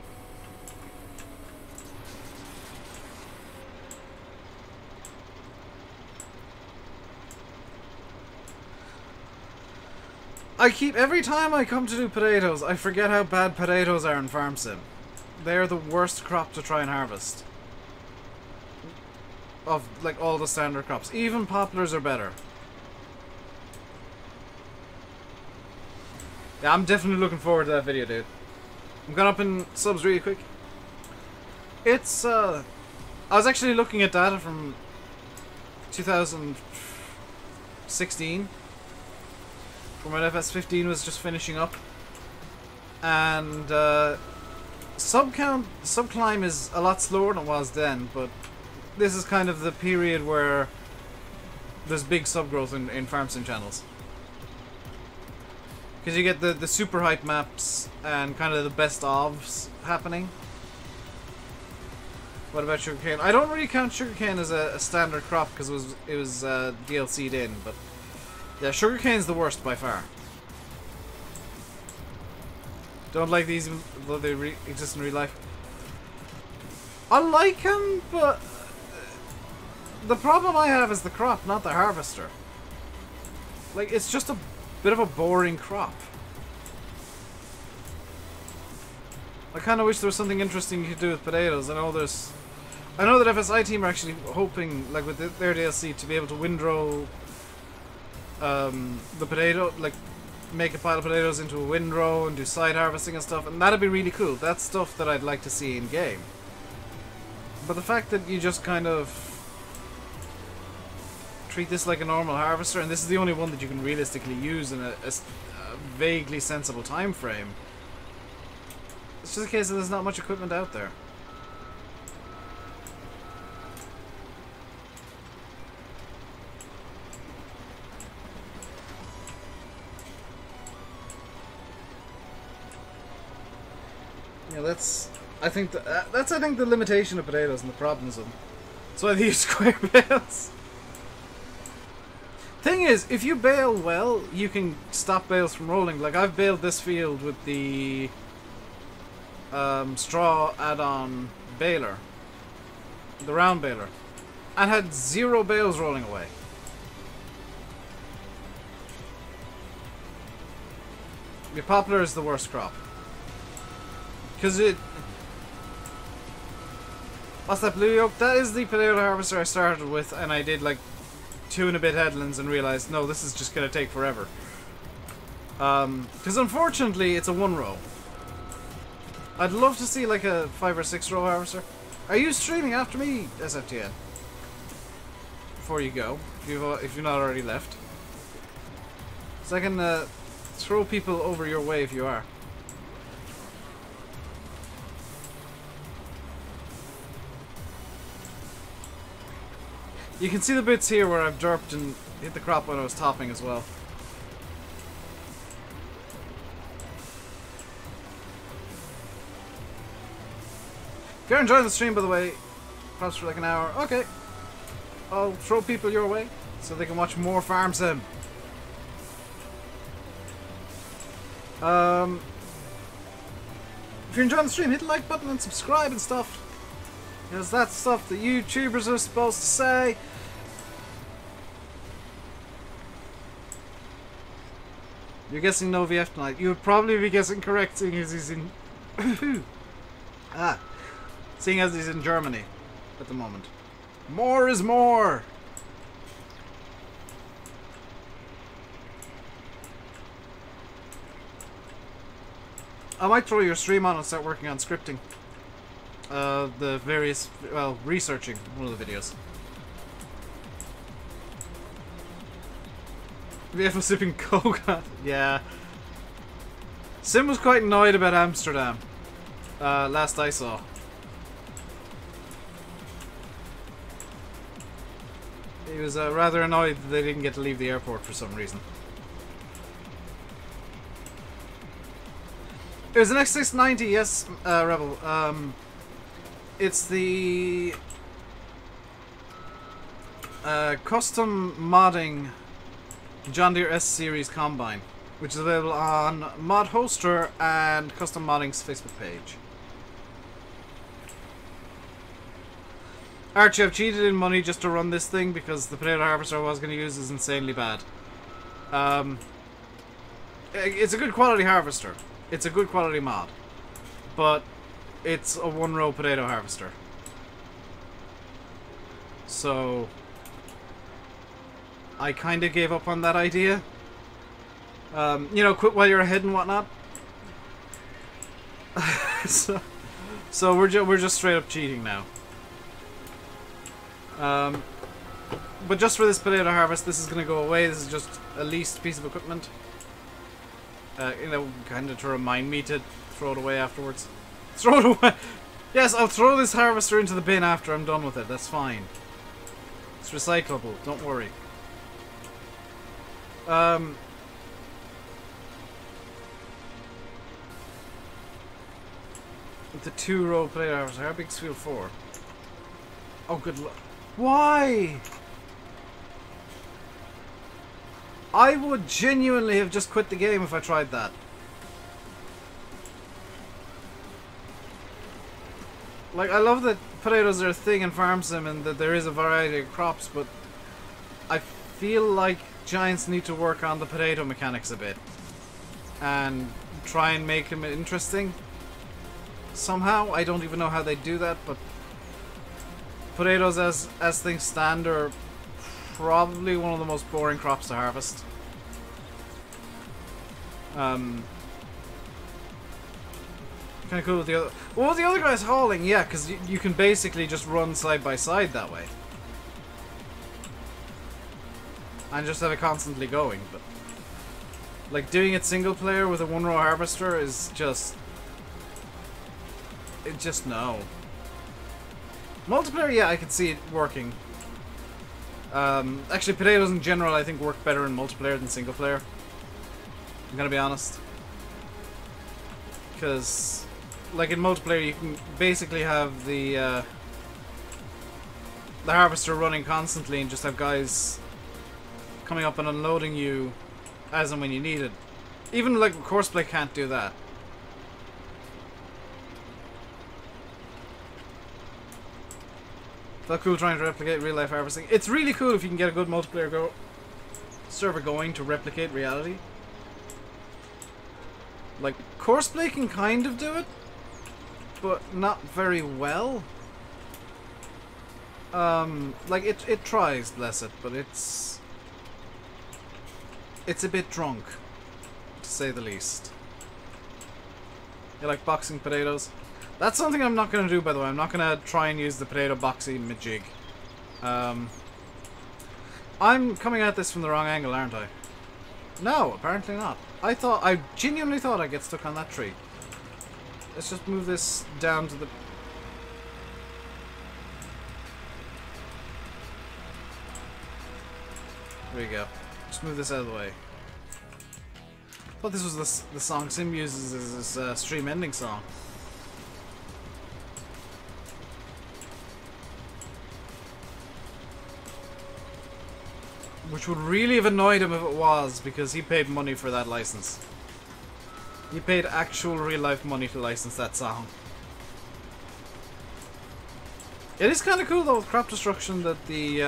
Every time I come to do potatoes, I forget how bad potatoes are in Farm Sim. They're the worst crop to try and harvest. Of, like, all the standard crops. Even poplars are better. Yeah, I'm definitely looking forward to that video, dude. I'm going up in subs really quick. It's, I was actually looking at data from 2016, from when FS15 was just finishing up. And, sub climb is a lot slower than it was then, but this is kind of the period where there's big sub growth in farm sim channels. Because you get the super hype maps and kind of the best ofs happening. What about sugarcane? I don't really count sugarcane as a standard crop because it was DLC'd in, but yeah, sugarcane's the worst by far. Don't like these, though they exist in real life. I like them, but the problem I have is the crop, not the harvester. Like, it's just a bit of a boring crop. I kind of wish there was something interesting you could do with potatoes. I know that FSI team are actually hoping, like with their DLC, to be able to windrow the potato, like make a pile of potatoes into a windrow and do side harvesting and stuff, and that'd be really cool. That's stuff that I'd like to see in game. But the fact that you just kind of treat this like a normal harvester, and this is the only one that you can realistically use in a vaguely sensible time frame. It's just a case that there's not much equipment out there. Yeah, that's I think the limitation of potatoes and the problems of them. That's why they use square bales. Thing is, if you bale well, you can stop bales from rolling. Like, I've baled this field with the straw add-on baler, the round baler, and had 0 bales rolling away. The poplar is the worst crop. Because it... What's that blue yoke? That is the potato harvester I started with, and I did like 2 and a bit headlands and realized, no, this is just going to take forever. Because unfortunately, it's a 1-row. I'd love to see like a 5 or 6 row harvester. Are you streaming after me, SFTN? Before you go, if you've not already left. So I can throw people over your way if you are. You can see the bits here where I've derped and hit the crop when I was topping as well. If you're enjoying the stream, by the way, perhaps for like an hour, okay. I'll throw people your way so they can watch more farm sim. If you're enjoying the stream, hit the like button and subscribe and stuff. Because that's stuff that YouTubers are supposed to say. You're guessing no VF tonight. You would probably be guessing correct, seeing as he's in... seeing as he's in Germany at the moment. More is more! I might throw your stream on and start working on scripting. The various, well, researching one of the videos. VF was sipping coke. Yeah. Sim was quite annoyed about Amsterdam. Last I saw. He was rather annoyed that they didn't get to leave the airport for some reason. It was an X690, yes, Rebel. It's the custom modding John Deere S-Series Combine, which is available on Mod Hoster and Custom Modding's Facebook page. Archie, I've cheated in money just to run this thing because the potato harvester I was going to use is insanely bad. It's a good quality harvester. It's a good quality mod. But it's a 1-row potato harvester. So I kind of gave up on that idea. You know, quit while you're ahead and whatnot. so we're just straight up cheating now. But just for this potato harvest, this is gonna go away. This is just a leased piece of equipment. You know, kind of to remind me to throw it away afterwards. Throw it away. Yes, I'll throw this harvester into the bin after I'm done with it. That's fine. It's recyclable. Don't worry. The 2-row potato harvester. How big's field 4? Oh, good luck. Why? I would genuinely have just quit the game if I tried that. Like, I love that potatoes are a thing in Farm Sim and that there is a variety of crops, but I feel like Giants need to work on the potato mechanics a bit and try and make them interesting somehow. I don't even know how they do that, but potatoes as things stand are probably one of the most boring crops to harvest. Kind of cool with the other. Well, the other guy's hauling, yeah, because you can basically just run side by side that way, and just have it constantly going. But like doing it single player with a 1-row harvester is just, no. Multiplayer, yeah, I could see it working. Actually, potatoes in general, I think, work better in multiplayer than single player. I'm gonna be honest, because like in multiplayer, you can basically have the harvester running constantly and just have guys coming up and unloading you as and when you need it. Even like Courseplay can't do that. Felt cool trying to replicate real life harvesting. It's really cool if you can get a good multiplayer server going to replicate reality. Like, Courseplay can kind of do it, but not very well. Like, it tries, bless it, but it's a bit drunk, to say the least. You like boxing potatoes? That's something I'm not going to do, by the way. I'm not going to try and use the potato boxing majig. I'm coming at this from the wrong angle, aren't I? No, apparently not. I genuinely thought I'd get stuck on that tree. Let's just move this down to the... There we go. Just move this out of the way. I thought this was the song Sim uses as his stream ending song. Which would really have annoyed him if it was, because he paid money for that license. He paid actual real-life money to license that song. It is kind of cool, though, with crop destruction, that the...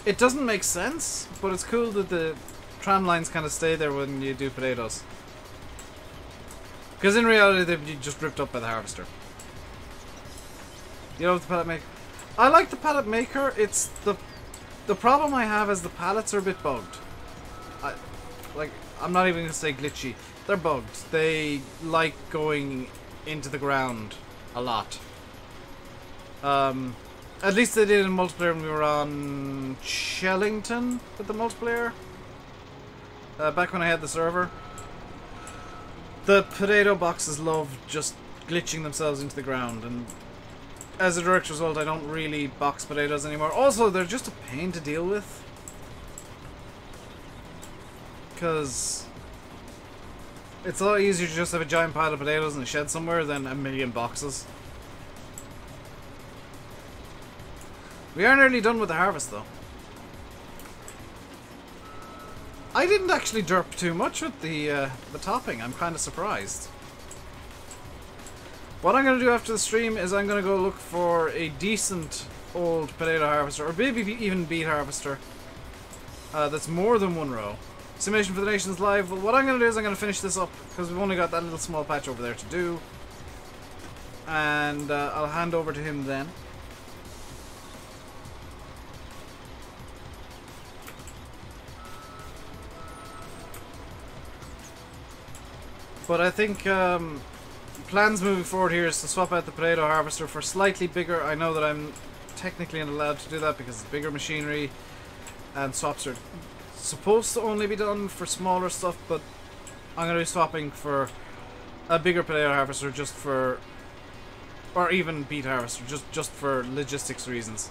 it doesn't make sense, but it's cool that the tram lines kind of stay there when you do potatoes. Because in reality, they'd be just ripped up by the harvester. You know, the pallet maker... I like the pallet maker, it's the problem I have is the pallets are a bit bugged. I'm not even going to say glitchy. They're bugged. They like going into the ground a lot. At least they did in multiplayer when we were on Shellington with the multiplayer. Back when I had the server. The potato boxes love just glitching themselves into the ground, and as a direct result, I don't really box potatoes anymore. Also, they're just a pain to deal with. Because it's a lot easier to just have a giant pile of potatoes in a shed somewhere than a million boxes. We are nearly done with the harvest, though. I didn't actually derp too much with the topping. I'm kind of surprised. What I'm going to do after the stream is I'm going to go look for a decent old potato harvester, or maybe even beet harvester, that's more than 1 row. Simulation for the Nations live. Well, what I'm going to do is I'm going to finish this up, because we've only got that little small patch over there to do. And I'll hand over to him then. But I think plans moving forward here is to swap out the potato harvester for slightly bigger. I know that I'm technically not allowed to do that because it's bigger machinery, and swaps are supposed to only be done for smaller stuff, but I'm going to be swapping for a bigger potato harvester just for, or even beet harvester, just for logistics reasons.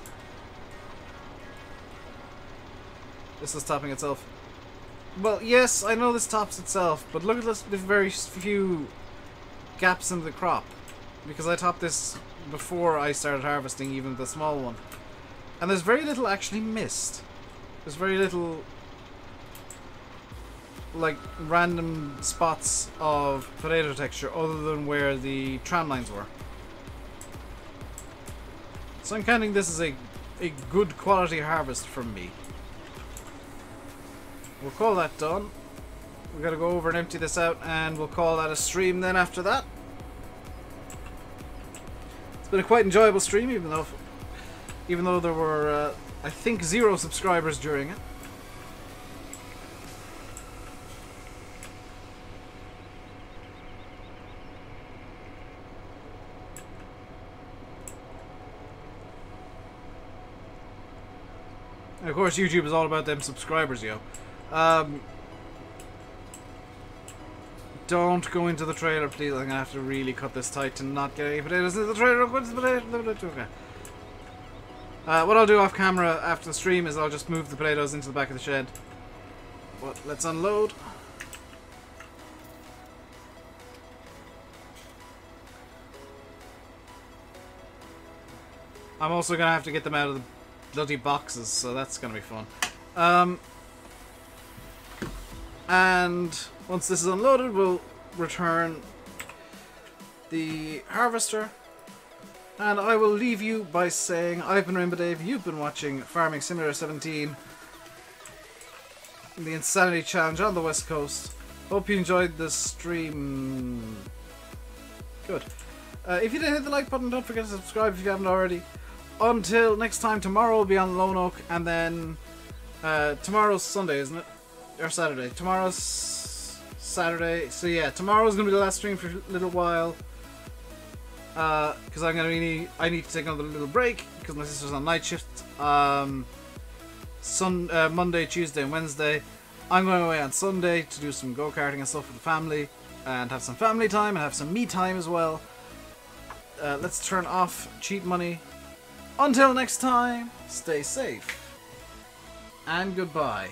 This is topping itself. Well, yes, I know this tops itself, but look at this, the very few gaps in the crop. Because I topped this before I started harvesting even the small one. And there's very little actually missed. There's very little, like, random spots of potato texture other than where the tram lines were. So I'm counting this as a good quality harvest from me. We'll call that done. We've got to go over and empty this out, and we'll call that a stream then after that. It's been a quite enjoyable stream, even though there were, I think, 0 subscribers during it. And of course, YouTube is all about them subscribers, yo. Don't go into the trailer, please. I'm gonna have to really cut this tight to not get any potatoes into the trailer. Okay. What I'll do off camera after the stream is I'll just move the potatoes into the back of the shed. But let's unload. I'm also gonna have to get them out of the bloody boxes, so that's gonna be fun. And once this is unloaded, we'll return the harvester. And I will leave you by saying, I've been RainbowDave, you've been watching Farming Simulator 17, the Insanity Challenge on the West Coast. Hope you enjoyed this stream. Good. If you did, hit the like button, don't forget to subscribe if you haven't already. Until next time, tomorrow will be on Lone Oak, and then tomorrow's Sunday, isn't it? Or Saturday. Tomorrow's Saturday. So yeah, tomorrow's gonna be the last stream for a little while. Because I need to take another little break because my sister's on night shift. Monday, Tuesday, and Wednesday. I'm going away on Sunday to do some go-karting and stuff with the family, and have some family time and have some me time as well. Let's turn off cheat money. Until next time, stay safe and goodbye.